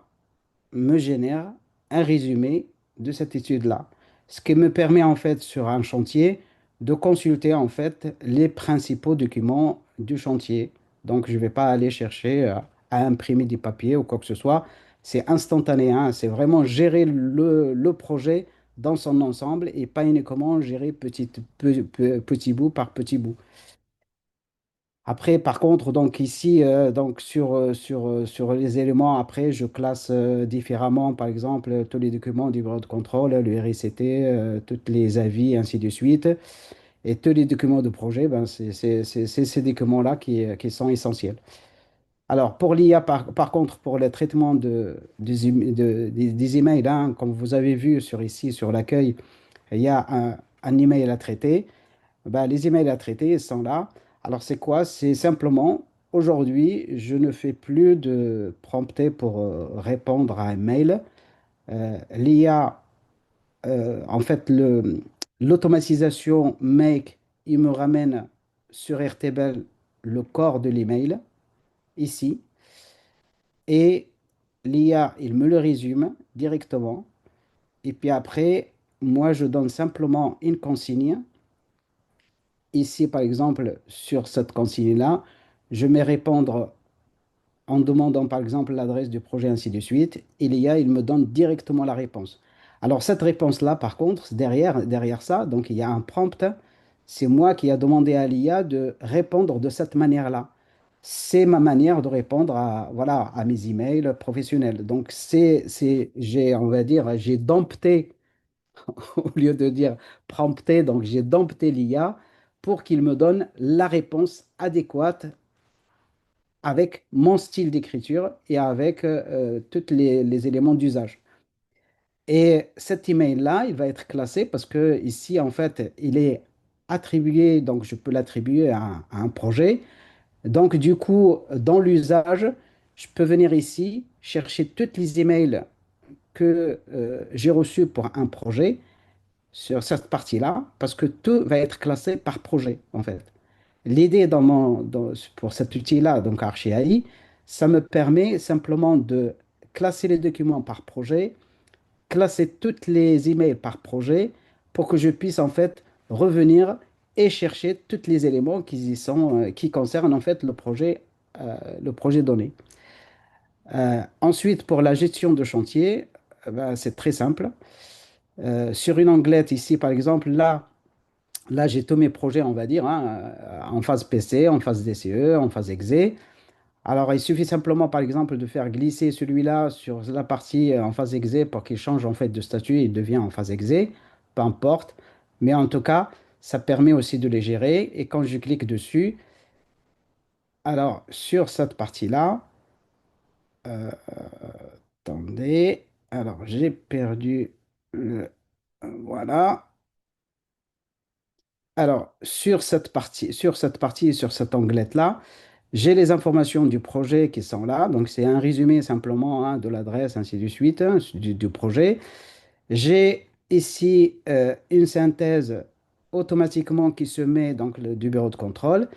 me génère un résumé de cette étude-là. Ce qui me permet en fait sur un chantier de consulter en fait les principaux documents du chantier. Donc, je ne vais pas aller chercher à imprimer des papiers ou quoi que ce soit. C'est instantané, hein. C'est vraiment gérer le projet dans son ensemble et pas uniquement gérer petit bout par petit bout. Après, par contre, donc ici, donc sur les éléments, après, je classe différemment, par exemple, tous les documents du bureau de contrôle, le RICT, tous les avis, ainsi de suite. Et tous les documents de projet, ben, c'est ces documents-là qui sont essentiels. Alors, pour l'IA, par contre, pour le traitement des emails, hein, comme vous avez vu ici, sur l'accueil, il y a un email à traiter. Ben, les emails à traiter ils sont là. Alors, c'est quoi? C'est simplement, aujourd'hui, je ne fais plus de prompter pour répondre à un mail. L'IA, en fait, l'automatisation Make, il me ramène sur Airtable le corps de l'email, ici. Et l'IA, il me le résume directement. Et puis après, moi, je donne simplement une consigne. Ici, par exemple, sur cette consigne-là, je mets répondre en demandant, par exemple, l'adresse du projet, ainsi de suite. Et l'IA, il me donne directement la réponse. Alors, cette réponse-là, par contre, derrière ça, donc il y a un prompt. C'est moi qui ai demandé à l'IA de répondre de cette manière-là. C'est ma manière de répondre à, voilà, à mes emails professionnels. Donc, on va dire, j'ai dompté au lieu de dire prompter, donc j'ai dompté l'IA pour qu'il me donne la réponse adéquate avec mon style d'écriture et avec tous les éléments d'usage. Et cet email-là, il va être classé parce que ici, en fait, il est attribué, donc je peux l'attribuer à un projet. Donc, du coup, dans l'usage, je peux venir ici chercher toutes les emails que j'ai reçus pour un projet sur cette partie-là, parce que tout va être classé par projet, en fait. L'idée pour cet outil-là, donc ArchiAI, ça me permet simplement de classer les documents par projet, classer toutes les emails par projet, pour que je puisse en fait revenir et chercher tous les éléments qui concernent en fait le projet donné. Ensuite, pour la gestion de chantier, ben, c'est très simple. Sur une anglette ici, par exemple, là, j'ai tous mes projets, on va dire, hein, en phase PC, en phase DCE, en phase exe. Alors, il suffit simplement, par exemple, de faire glisser celui-là sur la partie en phase exe pour qu'il change en fait de statut et il devient en phase exe, peu importe. Mais en tout cas, ça permet aussi de les gérer. Et quand je clique dessus, alors sur cette partie-là, Euh, attendez. Alors, j'ai perdu le... Voilà. Alors, sur cette cette onglet-là, j'ai les informations du projet qui sont là. Donc, c'est un résumé simplement hein, de l'adresse, ainsi de suite, hein, du projet. J'ai ici une synthèse automatiquement qui se met donc du bureau de contrôle.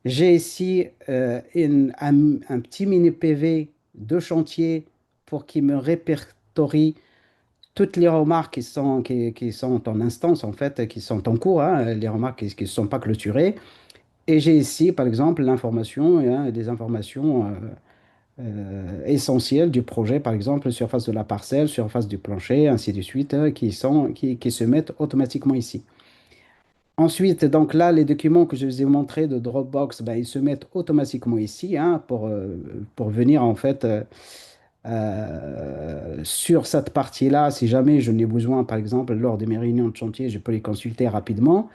J'ai ici un petit mini PV de chantier pour qu'il me répertorie toutes les remarques qui sont en instance, en fait, qui sont en cours, hein, les remarques qui ne sont pas clôturées. Et j'ai ici, par exemple, l'information, hein, des informations essentielles du projet, par exemple, surface de la parcelle, surface du plancher, ainsi de suite, qui se mettent automatiquement ici. Ensuite, donc là, les documents que je vous ai montrés de Dropbox, ben, ils se mettent automatiquement ici hein, pour venir en fait sur cette partie-là. Si jamais je n'ai besoin, par exemple, lors de mes réunions de chantier, je peux les consulter rapidement.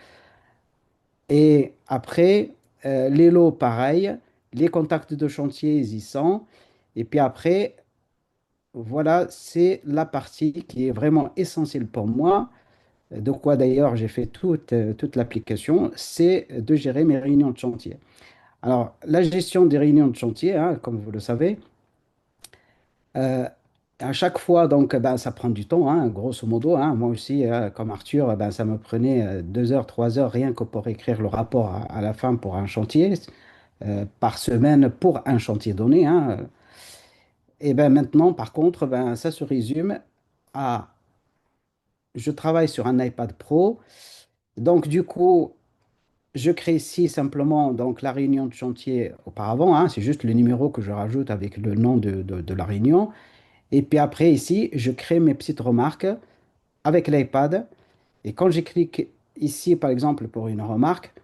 Et après, les lots, pareil, les contacts de chantier, ils y sont. Et puis après, voilà, c'est la partie qui est vraiment essentielle pour moi de quoi d'ailleurs j'ai fait toute l'application, c'est de gérer mes réunions de chantier. Alors, la gestion des réunions de chantier, hein, comme vous le savez, euh, à chaque fois, donc, ben, ça prend du temps, hein, grosso modo. Hein. Moi aussi, comme Arthur, ben, ça me prenait 2 heures, 3 heures rien que pour écrire le rapport à la fin pour un chantier, par semaine pour un chantier donné. Hein. Et ben maintenant, par contre, ben, ça se résume à je travaille sur un iPad Pro. Donc, du coup, je crée ici simplement donc, la réunion de chantier auparavant, hein, c'est juste le numéro que je rajoute avec le nom de la réunion. Et puis après, ici, je crée mes petites remarques avec l'iPad. Et quand je clique ici, par exemple, pour une remarque,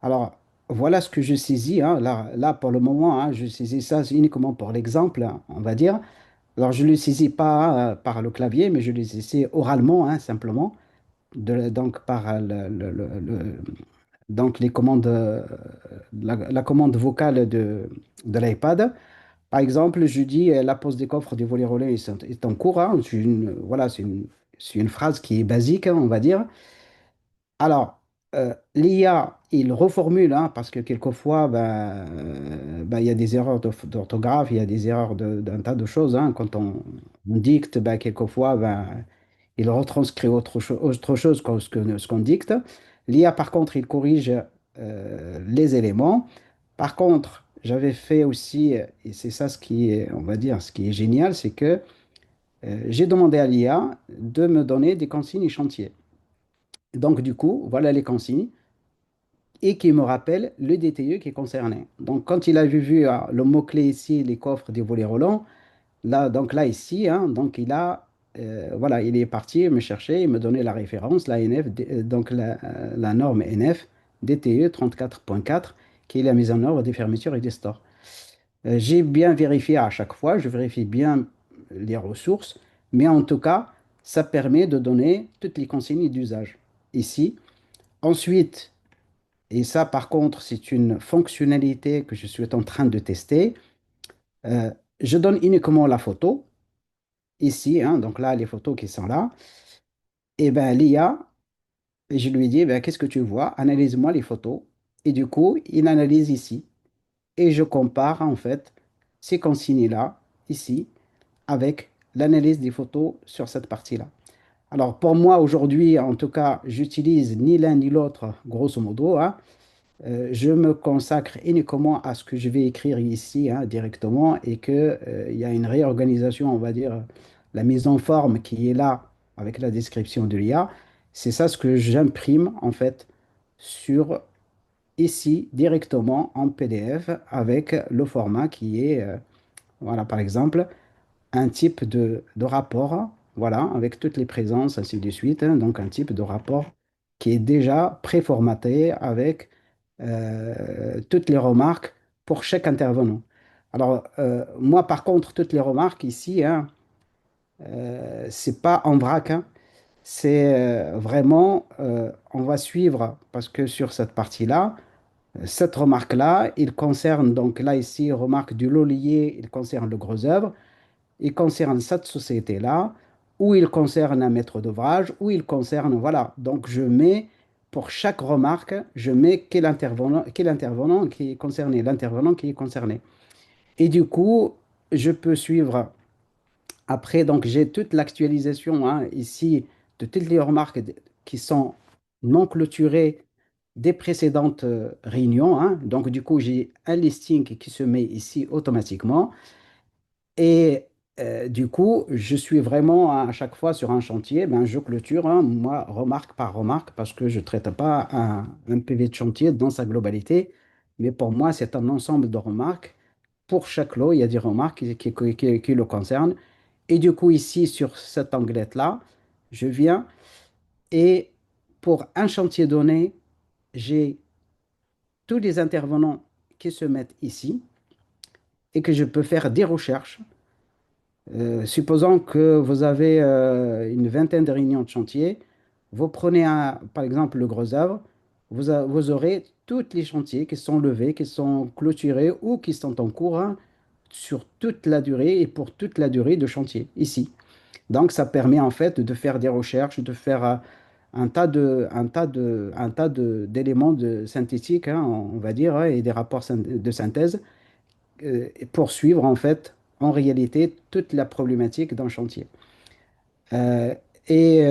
alors voilà ce que je saisis. Hein. Là, pour le moment, hein, je saisis ça uniquement pour l'exemple, hein, on va dire. Alors, je ne le saisis pas par le clavier, mais je le saisis oralement, hein, simplement, donc par donc les commandes, la commande vocale de l'iPad. Par exemple, je dis la pose des coffres du volet relais est en cours. Hein. Voilà, c'est une phrase qui est basique, hein, on va dire. Alors, l'IA, il reformule, hein, parce que quelquefois, ben, il y a des erreurs d'orthographe, il y a des erreurs d'un tas de choses. Hein. Quand on dicte, ben, quelquefois, ben, il retranscrit autre chose que ce qu'on dicte. L'IA, par contre, il corrige les éléments. Par contre, j'avais fait aussi, et c'est ça ce qui est, on va dire, ce qui est génial, c'est que j'ai demandé à l'IA de me donner des consignes et chantiers. Donc, du coup, voilà les consignes et qui me rappelle le DTE qui est concerné. Donc, quand il a vu le mot-clé ici, les coffres des volets roulants, là, donc là, ici, hein, donc voilà, il est parti me chercher, il me donnait la référence, la NF, donc la norme NF DTE 34.4, qui est la mise en œuvre des fermetures et des stores. J'ai bien vérifié à chaque fois, je vérifie bien les ressources, mais en tout cas, ça permet de donner toutes les consignes d'usage ici. Ensuite, et ça par contre, c'est une fonctionnalité que je suis en train de tester, euh, je donne uniquement la photo ici, hein, donc là, les photos qui sont là, et ben l'IA, je lui dis, ben, qu'est-ce que tu vois? Analyse-moi les photos. Et du coup, il analyse ici. Et je compare en fait ces consignes-là, ici, avec l'analyse des photos sur cette partie-là. Alors pour moi, aujourd'hui, en tout cas, j'utilise ni l'un ni l'autre, grosso modo. Hein. Je me consacre uniquement à ce que je vais écrire ici hein, directement et qu'il y a une réorganisation, on va dire, la mise en forme qui est là avec la description de l'IA. C'est ça ce que j'imprime en fait sur ici directement en PDF avec le format qui est, voilà, par exemple, un type de rapport, voilà, avec toutes les présences, ainsi de suite. Hein. Donc un type de rapport qui est déjà préformaté avec toutes les remarques pour chaque intervenant. Alors, moi, par contre, toutes les remarques ici, hein, c'est pas en vrac, hein. C'est vraiment, on va suivre, parce que sur cette partie-là, Cette remarque-là, il concerne donc là ici, remarque du lot lié, il concerne le gros œuvre, il concerne cette société-là, ou il concerne un maître d'ouvrage, ou il concerne, voilà. Donc je mets, pour chaque remarque, je mets quel intervenant qui est concerné, l'intervenant qui est concerné. Et du coup, je peux suivre après, donc j'ai toute l'actualisation hein, ici de toutes les remarques qui sont non clôturées des précédentes réunions, hein. Donc du coup, j'ai un listing qui se met ici automatiquement. Et du coup, je suis vraiment à chaque fois sur un chantier, ben, je clôture, hein, moi, remarque par remarque, parce que je ne traite pas un PV de chantier dans sa globalité. Mais pour moi, c'est un ensemble de remarques. Pour chaque lot, il y a des remarques qui le concernent. Et du coup, ici, sur cette anglette-là, je viens et pour un chantier donné, j'ai tous les intervenants qui se mettent ici et que je peux faire des recherches. Supposons que vous avez une vingtaine de réunions de chantier, vous prenez par exemple le gros œuvre, vous aurez tous les chantiers qui sont levés, qui sont clôturés ou qui sont en cours hein, sur toute la durée et pour toute la durée de chantier ici. Donc, ça permet en fait de faire des recherches, de faire d'éléments synthétiques, hein, on va dire, hein, et des rapports de synthèse pour suivre en fait en réalité toute la problématique d'un chantier. Euh, et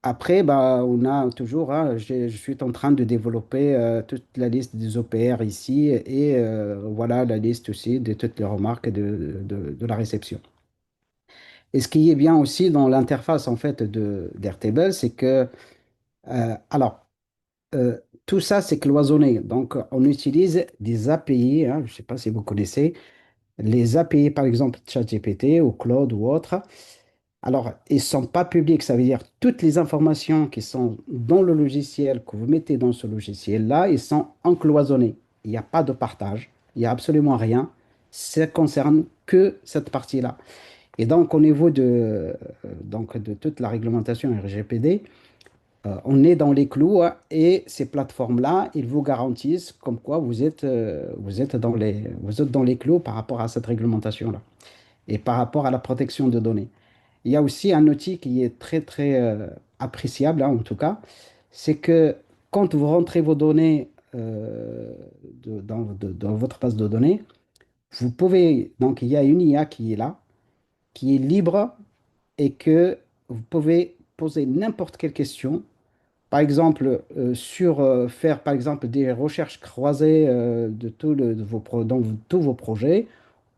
après, bah, on a toujours, hein, je suis en train de développer toute la liste des OPR ici et voilà la liste aussi de toutes les remarques de la réception. Et ce qui est bien aussi dans l'interface en fait d'Airtable, c'est que, alors, euh, tout ça c'est cloisonné. Donc, on utilise des API, hein, je ne sais pas si vous connaissez, les API par exemple ChatGPT ou Claude ou autre. Alors, ils ne sont pas publics, ça veut dire toutes les informations qui sont dans le logiciel, que vous mettez dans ce logiciel-là, ils sont encloisonnés. Il n'y a pas de partage, il n'y a absolument rien. Ça concerne que cette partie-là. Et donc, au niveau donc, de toute la réglementation RGPD, on est dans les clous hein, et ces plateformes-là, ils vous garantissent comme quoi vous êtes dans les clous par rapport à cette réglementation-là et par rapport à la protection de données. Il y a aussi un outil qui est très, très appréciable, hein, en tout cas, c'est que quand vous rentrez vos données dans votre base de données, vous pouvez, donc il y a une IA qui est là, qui est libre et que vous pouvez poser n'importe quelle question. Par exemple, sur faire par exemple des recherches croisées dans tous vos projets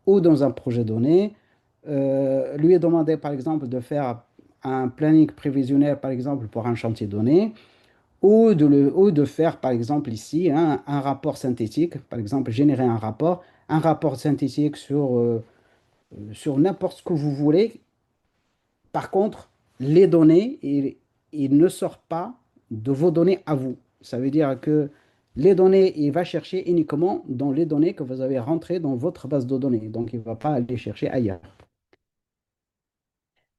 ou dans un projet donné. Lui est demandé par exemple de faire un planning prévisionnel par exemple pour un chantier donné ou de faire par exemple ici hein, un rapport synthétique, par exemple générer un rapport synthétique sur n'importe ce que vous voulez par contre, les données, il ne sort pas de vos données à vous. Ça veut dire que les données, il va chercher uniquement dans les données que vous avez rentrées dans votre base de données. Donc, il ne va pas aller chercher ailleurs.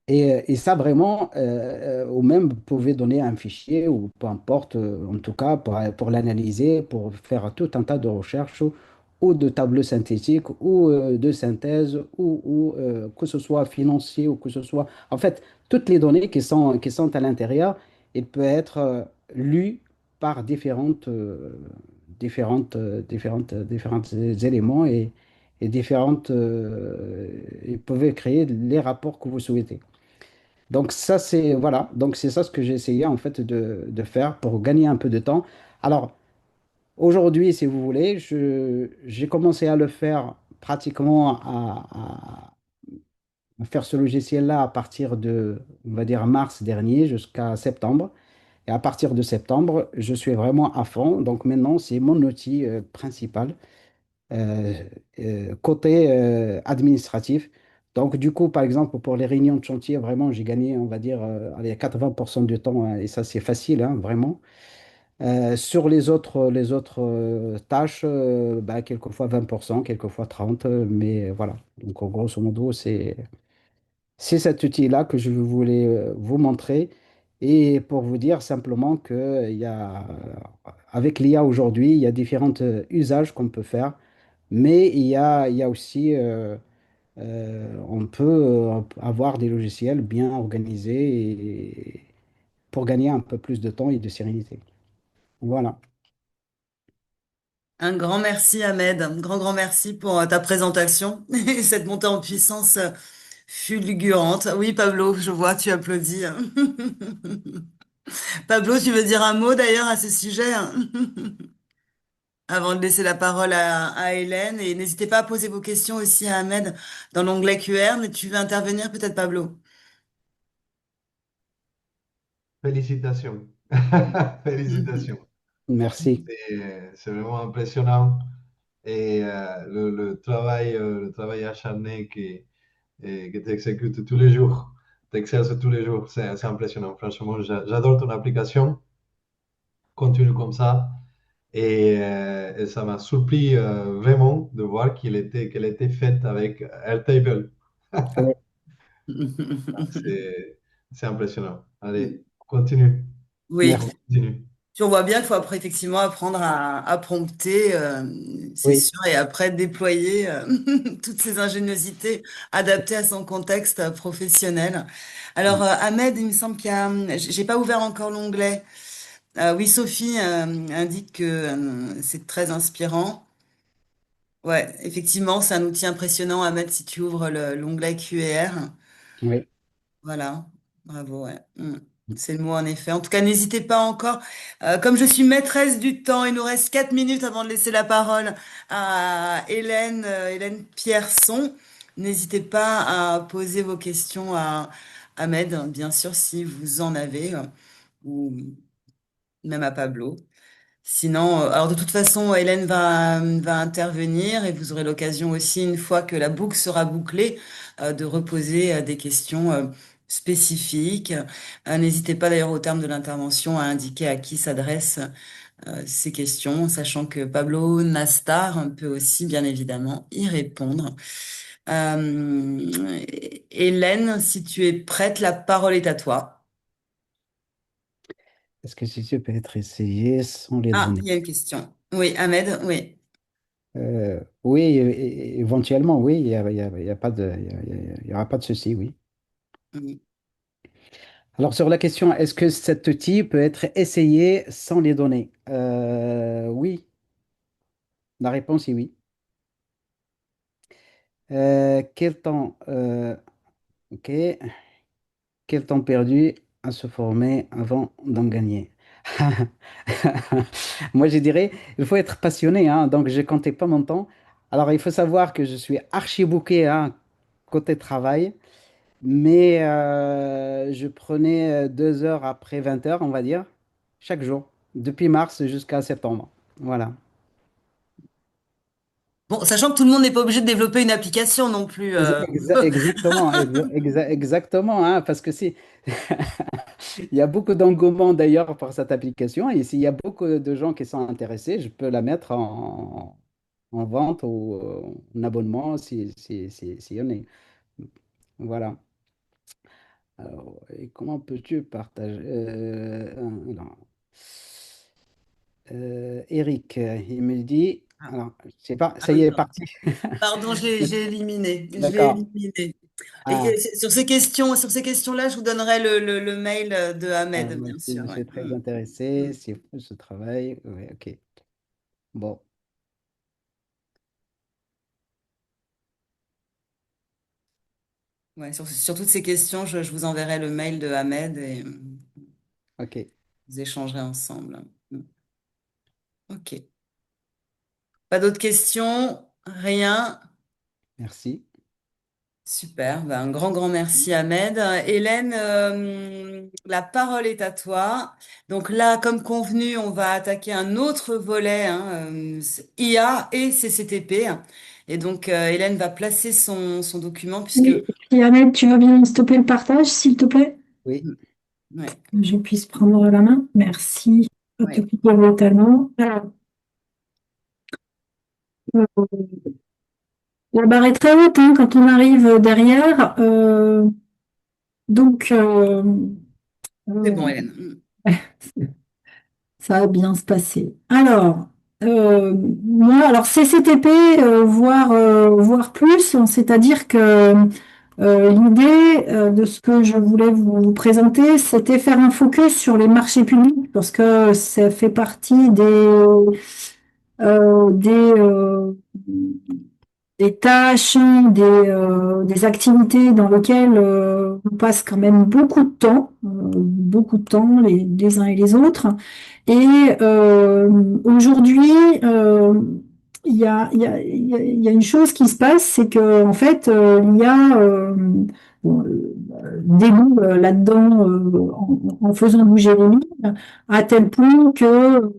Et ça, vraiment, ou même, vous pouvez donner un fichier, ou peu importe, en tout cas, pour l'analyser, pour faire tout un tas de recherches, ou de tableaux synthétiques, ou de synthèse, ou que ce soit financier, ou que ce soit... En fait, toutes les données qui sont à l'intérieur, elles peuvent être lues par différents éléments et ils peuvent créer les rapports que vous souhaitez. Donc ça, c'est voilà. Donc c'est ça ce que j'ai essayé en fait de faire pour gagner un peu de temps. Alors aujourd'hui, si vous voulez, j'ai commencé à le faire pratiquement à faire ce logiciel-là à partir de, on va dire, mars dernier jusqu'à septembre. Et à partir de septembre, je suis vraiment à fond. Donc maintenant, c'est mon outil principal euh, côté administratif. Donc, du coup, par exemple, pour les réunions de chantier, vraiment, j'ai gagné, on va dire, allez, 80% du temps, hein, et ça, c'est facile, hein, vraiment. Sur les autres tâches, bah, quelquefois 20%, quelquefois 30%, mais voilà. Donc, grosso modo, c'est cet outil-là que je voulais vous montrer. Et pour vous dire simplement que avec l'IA aujourd'hui, il y a différents usages qu'on peut faire, mais il y a aussi, on peut avoir des logiciels bien organisés pour gagner un peu plus de temps et de sérénité. Voilà. Un grand merci, Ahmed. Un grand merci pour ta présentation et cette montée en puissance fulgurante. Oui, Pablo, je vois, tu applaudis. Pablo, tu veux dire un mot d'ailleurs à ce sujet, hein, avant de laisser la parole à Hélène. Et n'hésitez pas à poser vos questions aussi à Ahmed dans l'onglet QR. Mais tu veux intervenir peut-être, Pablo? Félicitations. Félicitations. Merci. C'est vraiment impressionnant. Et le travail acharné que tu exécutes tous les jours, tu exerces tous les jours, c'est impressionnant. Franchement, j'adore ton application. Continue comme ça. Et ça m'a surpris vraiment de voir qu'elle était faite avec Airtable. Ouais. C'est, c'est impressionnant. Allez, continue. Oui. On Merci. continue. Puis on voit bien qu'il faut après effectivement apprendre à prompter, c'est Oui. sûr, et après déployer toutes ces ingéniosités adaptées à son contexte professionnel. Alors, Ahmed, il me semble qu'il y a, j'ai pas ouvert encore l'onglet. Oui, Sophie indique que c'est très inspirant. Ouais, effectivement, c'est un outil impressionnant, Ahmed, si tu ouvres l'onglet QR. Oui. Voilà, bravo, ouais. C'est le mot en effet. En tout cas, n'hésitez pas encore. Comme je suis maîtresse du temps, il nous reste 4 minutes avant de laisser la parole à Hélène, Hélène Pierson. N'hésitez pas à poser vos questions à Ahmed, hein, bien sûr, si vous en avez, ou même à Pablo. Sinon, alors de toute façon, Hélène va intervenir et vous aurez l'occasion aussi, une fois que la boucle sera bouclée, de reposer des questions spécifiques. N'hésitez pas d'ailleurs au terme de l'intervention à indiquer à qui s'adressent ces questions, sachant que Pablo Nastar peut aussi, bien évidemment, y répondre. Hélène, si tu es prête, la parole est à toi. Est-ce que si tu peux être essayé sans les Ah, données? il y a une question. Oui, Ahmed, oui. Oui, éventuellement, oui, il y a pas de, il y aura pas de souci, oui. Mm. Alors, sur la question, est-ce que cet outil peut être essayé sans les données? Oui, la réponse est oui. Quel temps, ok, quel temps perdu à se former avant d'en gagner? Moi, je dirais, il faut être passionné, hein, donc je comptais pas mon temps. Alors, il faut savoir que je suis archi-booké, hein, côté travail. Mais je prenais 2 heures après 20 heures, on va dire, chaque jour, depuis mars jusqu'à septembre. Voilà. Bon, sachant que tout le monde n'est pas obligé de développer une application non plus. Exactement, exactement, hein, parce que si, il y a beaucoup d'engouement d'ailleurs pour cette application, et s'il y a beaucoup de gens qui sont intéressés, je peux la mettre en vente ou en abonnement si on est. Voilà. Alors, et comment peux-tu partager alors, Eric, il me dit, Ah, alors, je sais pas, ah ça y oui, est, pardon. parti. Pardon, j'ai éliminé. Je l'ai D'accord. éliminé. Ah, Sur ces questions-là, je vous donnerai le mail de Ahmed, moi bien aussi, sûr. je Ouais. suis très intéressé. Mm. C'est fou ce travail. Oui, ok. Bon, Ouais, sur toutes ces questions, je vous enverrai le mail de Ahmed et ok. vous échangerez ensemble. Mm. Ok. Pas d'autres questions? Rien? Merci. Super, ben, un grand merci Ahmed. Hélène, la parole est à toi. Donc là, comme convenu, on va attaquer un autre volet, hein, c'est IA et CCTP. Et donc Hélène va placer son document puisque... Oui, et puis Ahmed, tu vas bien stopper le partage, s'il te plaît? Oui, Ouais, Que je puisse prendre la main. Merci. Je te ouais. coupe brutalement. Alors, euh, la barre est très haute hein, quand on arrive derrière. Donc, C'est bon, Euh, Hélène. Ça va bien se passer. Alors, moi, alors CCTP, voire plus, c'est-à-dire que l'idée de ce que je voulais vous présenter, c'était faire un focus sur les marchés publics, parce que ça fait partie euh, des, euh, des tâches, des activités dans lesquelles on passe quand même beaucoup de temps les uns et les autres. Et aujourd'hui, il y a une chose qui se passe, c'est que en fait, il y a bon, des loups là-dedans en faisant bouger les lignes, à tel point que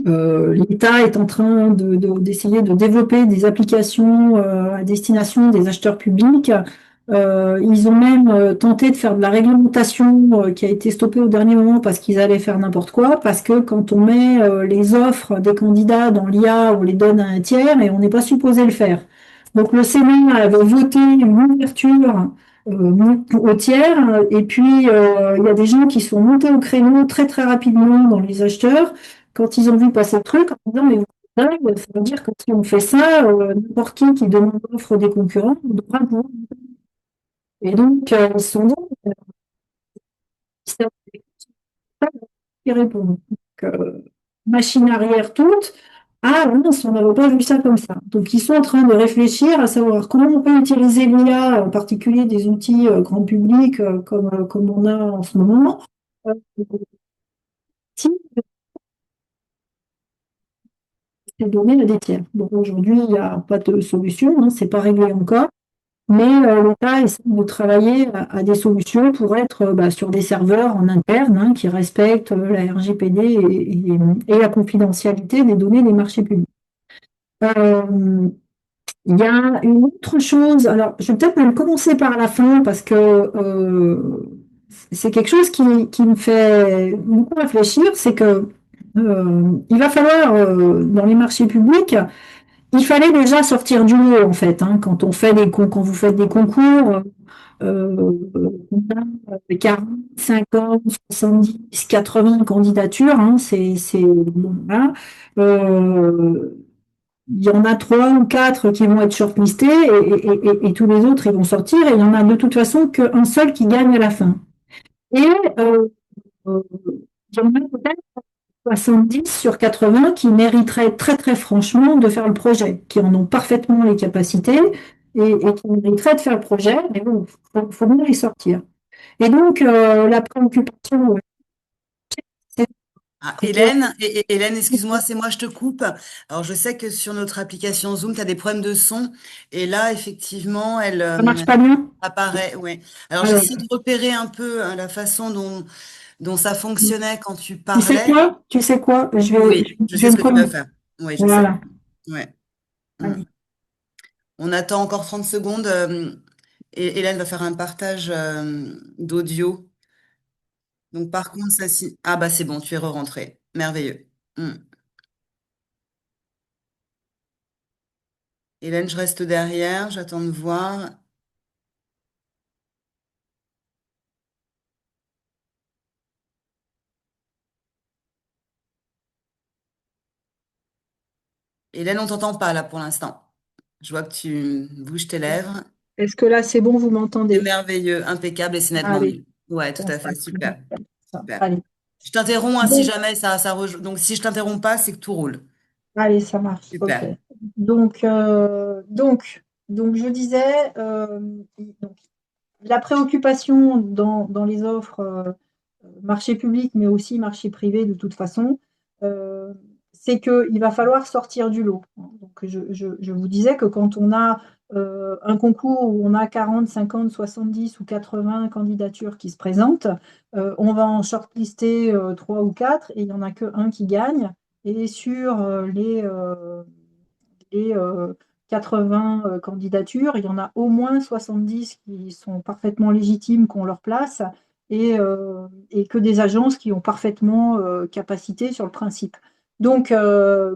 l'État est en train d'essayer de développer des applications à destination des acheteurs publics. Ils ont même tenté de faire de la réglementation qui a été stoppée au dernier moment parce qu'ils allaient faire n'importe quoi, parce que quand on met les offres des candidats dans l'IA, on les donne à un tiers et on n'est pas supposé le faire. Donc le Sénat avait voté une ouverture au tiers, et puis il y a des gens qui sont montés au créneau très très rapidement dans les acheteurs quand ils ont vu passer le truc, en disant, mais vous êtes dingue, ça veut dire que si on fait ça, n'importe qui demande l'offre des concurrents, on devra pouvoir. Et donc, ils se sont dit, ça ne pas qui répondent. Donc, machine arrière toute, ah mince, on n'avait pas vu ça comme ça. Donc, ils sont en train de réfléchir à savoir comment on peut utiliser l'IA, en particulier des outils grand public comme on a en ce moment, euh, si ces données à des tiers. Donc, aujourd'hui, il n'y a pas de solution, hein, c'est pas réglé encore. Mais l'État essaie de travailler à des solutions pour être sur des serveurs en interne hein, qui respectent la RGPD et la confidentialité des données des marchés publics. Euh, il y a une autre chose, alors je vais peut-être même commencer par la fin parce que c'est quelque chose qui me fait beaucoup réfléchir, c'est que il va falloir dans les marchés publics il fallait déjà sortir du lot, en fait, hein, quand quand vous faites des concours, on a 40, 50, 70, 80 candidatures, hein, bon, voilà. Euh, il y en a trois ou quatre qui vont être shortlistés et tous les autres, ils vont sortir et il y en a de toute façon qu'un seul qui gagne à la fin. Et euh, euh, il y en a peut-être 70 sur 80 qui mériteraient très très franchement de faire le projet, qui en ont parfaitement les capacités et qui mériteraient de faire le projet, mais bon, faut bien les sortir. Et donc, la préoccupation, c'est Ah, c'est que Hélène, Hélène, excuse-moi, c'est moi, je te coupe. Alors, je sais que sur notre application Zoom, tu as des problèmes de son. Et là, effectivement, ça marche pas bien. apparaît. Ouais. Alors, Alors, j'essaie de repérer un peu la façon dont ça fonctionnait quand tu tu sais parlais. quoi? Tu sais quoi? Oui, je Je sais vais ce me que tu vas connecter. faire. Oui, je sais. Voilà. Ouais. Mm. Allez. On attend encore 30 secondes. Et Hélène va faire un partage d'audio. Donc, par contre, ça, si... Ah, bah, c'est bon, tu es re-rentré. Merveilleux. Mm. Hélène, je reste derrière, j'attends de voir. Hélène, on t'entend pas là pour l'instant. Je vois que tu bouges tes lèvres. Est-ce que là, c'est bon, vous C'est m'entendez? merveilleux, impeccable et c'est nettement Allez, mieux. Ouais, tout on à fait, s'installe super, comme ça. super. Allez. Je t'interromps hein, si Bon, jamais ça rejoint. Donc si je t'interromps pas, c'est que tout roule. allez, ça marche. OK. Super. Donc, je disais, donc, la préoccupation dans les offres marché public, mais aussi marché privé de toute façon, euh, c'est qu'il va falloir sortir du lot. Donc, je vous disais que quand on a un concours où on a 40, 50, 70 ou 80 candidatures qui se présentent, on va en shortlister 3 ou 4 et il n'y en a qu'un qui gagne. Et sur les 80 candidatures, il y en a au moins 70 qui sont parfaitement légitimes, qu'on leur place, et que des agences qui ont parfaitement capacité sur le principe. Donc,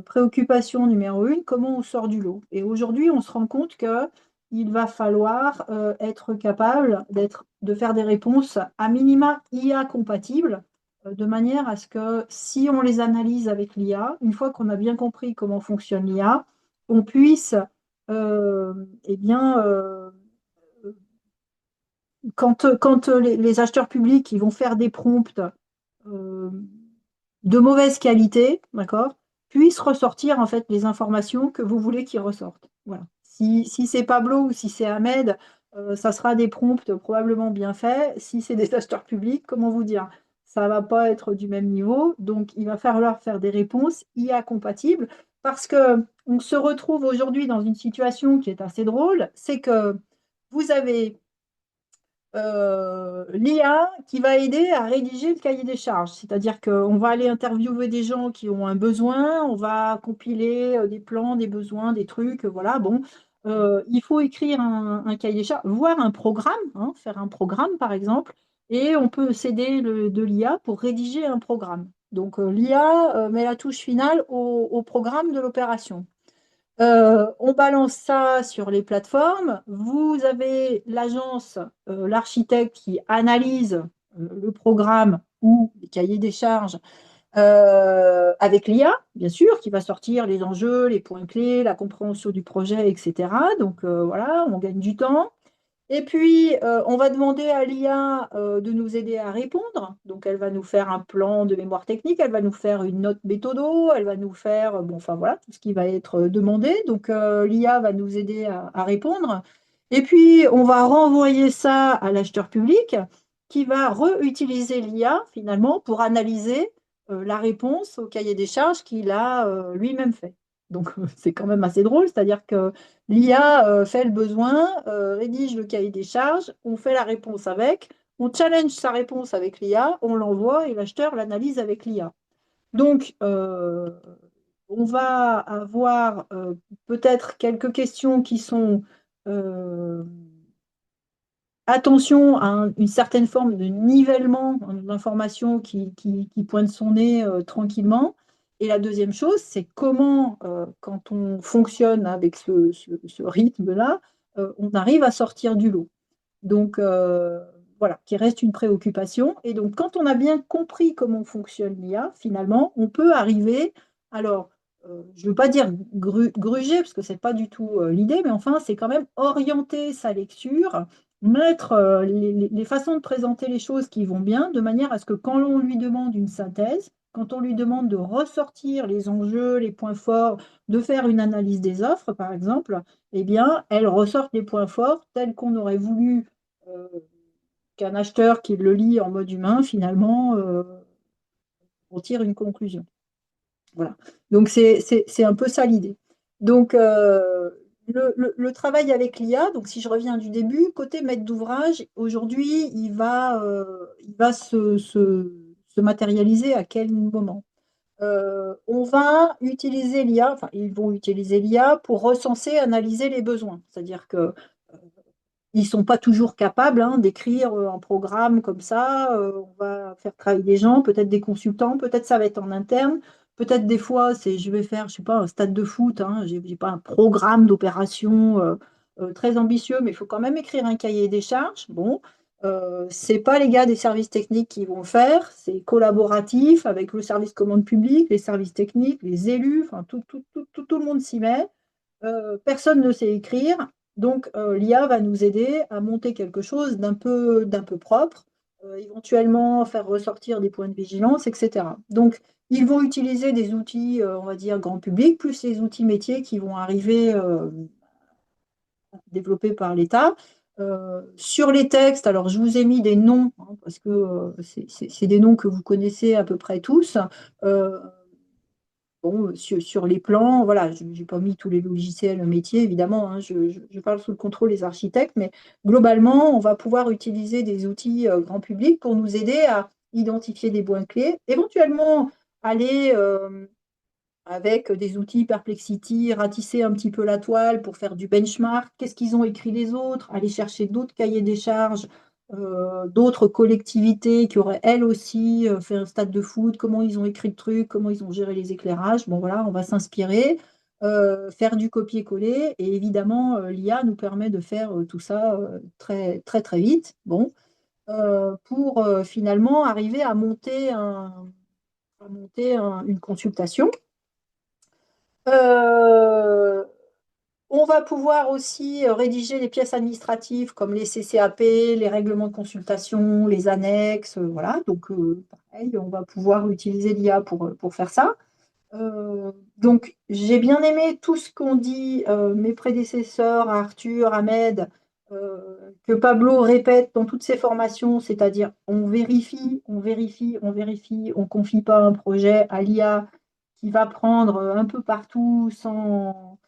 préoccupation numéro une, comment on sort du lot? Et aujourd'hui, on se rend compte que il va falloir être capable d'être de faire des réponses à minima IA compatibles, de manière à ce que si on les analyse avec l'IA, une fois qu'on a bien compris comment fonctionne l'IA, on puisse, euh, eh bien, quand les acheteurs publics ils vont faire des prompts euh, de mauvaise qualité, d'accord, puissent ressortir en fait les informations que vous voulez qu'ils ressortent. Voilà. Si c'est Pablo ou si c'est Ahmed, ça sera des prompts probablement bien faits. Si c'est des acheteurs publics, comment vous dire? Ça ne va pas être du même niveau. Donc, il va falloir faire des réponses IA compatibles parce que on se retrouve aujourd'hui dans une situation qui est assez drôle, c'est que vous avez l'IA qui va aider à rédiger le cahier des charges. C'est-à-dire qu'on va aller interviewer des gens qui ont un besoin, on va compiler des plans, des besoins, des trucs, voilà, bon. Il faut écrire un cahier des charges, voire un programme, hein, faire un programme par exemple, et on peut s'aider de l'IA pour rédiger un programme. Donc l'IA met la touche finale au programme de l'opération. On balance ça sur les plateformes. Vous avez l'agence, l'architecte qui analyse le programme ou les cahiers des charges avec l'IA, bien sûr, qui va sortir les enjeux, les points clés, la compréhension du projet, etc. Donc voilà, on gagne du temps. Et puis, on va demander à l'IA de nous aider à répondre. Donc, elle va nous faire un plan de mémoire technique, elle va nous faire une note méthodo, elle va nous faire, bon, enfin voilà, tout ce qui va être demandé. Donc, l'IA va nous aider à répondre. Et puis, on va renvoyer ça à l'acheteur public qui va réutiliser l'IA finalement pour analyser la réponse au cahier des charges qu'il a lui-même fait. Donc, c'est quand même assez drôle, c'est-à-dire que l'IA fait le besoin, rédige le cahier des charges, on fait la réponse avec, on challenge sa réponse avec l'IA, on l'envoie et l'acheteur l'analyse avec l'IA. Donc, on va avoir peut-être quelques questions qui sont euh, attention à une certaine forme de nivellement d'informations qui pointe son nez tranquillement. Et la deuxième chose, c'est comment, quand on fonctionne avec ce rythme-là, on arrive à sortir du lot. Donc, voilà, qui reste une préoccupation. Et donc, quand on a bien compris comment fonctionne l'IA, finalement, on peut arriver, alors, je ne veux pas dire gruger, parce que ce n'est pas du tout l'idée, mais enfin, c'est quand même orienter sa lecture, mettre les façons de présenter les choses qui vont bien, de manière à ce que quand on lui demande une synthèse, quand on lui demande de ressortir les enjeux, les points forts, de faire une analyse des offres, par exemple, eh bien, elle ressorte les points forts tels qu'on aurait voulu euh, qu'un acheteur qui le lit en mode humain, finalement, on tire une conclusion. Voilà. Donc, c'est un peu ça l'idée. Donc, le travail avec l'IA, donc si je reviens du début, côté maître d'ouvrage, aujourd'hui, il va se matérialiser à quel moment? On va utiliser l'IA, enfin, ils vont utiliser l'IA pour recenser, analyser les besoins. C'est-à-dire que ils ne sont pas toujours capables d'écrire un programme comme ça. On va faire travailler des gens, peut-être des consultants, peut-être ça va être en interne, peut-être des fois, je vais faire, je sais pas, un stade de foot, je n'ai pas un programme d'opération très ambitieux, mais il faut quand même écrire un cahier des charges. Bon, ce n'est pas les gars des services techniques qui vont le faire, c'est collaboratif avec le service commande publique, les services techniques, les élus, enfin tout le monde s'y met. Personne ne sait écrire, donc l'IA va nous aider à monter quelque chose d'un peu propre, éventuellement faire ressortir des points de vigilance, etc. Donc, ils vont utiliser des outils, on va dire, grand public, plus les outils métiers qui vont arriver développés par l'État. Sur les textes, alors je vous ai mis des noms, parce que c'est des noms que vous connaissez à peu près tous. Euh, Bon, sur les plans, voilà, je n'ai pas mis tous les logiciels métiers, évidemment, je parle sous le contrôle des architectes, mais globalement, on va pouvoir utiliser des outils grand public pour nous aider à identifier des points clés, éventuellement aller avec des outils Perplexity, ratisser un petit peu la toile pour faire du benchmark, qu'est-ce qu'ils ont écrit les autres, aller chercher d'autres cahiers des charges, d'autres collectivités qui auraient elles aussi fait un stade de foot, comment ils ont écrit le truc, comment ils ont géré les éclairages. Bon voilà, on va s'inspirer, faire du copier-coller, et évidemment, l'IA nous permet de faire tout ça très très très vite. Bon. pour finalement arriver à monter, une consultation. Euh, on va pouvoir aussi rédiger les pièces administratives comme les CCAP, les règlements de consultation, les annexes, voilà. Donc, pareil, on va pouvoir utiliser l'IA pour faire ça. Donc, j'ai bien aimé tout ce qu'ont dit mes prédécesseurs, Arthur, Ahmed, que Pablo répète dans toutes ses formations, c'est-à-dire on vérifie, on vérifie, on vérifie, on ne confie pas un projet à l'IA qui va prendre un peu partout sans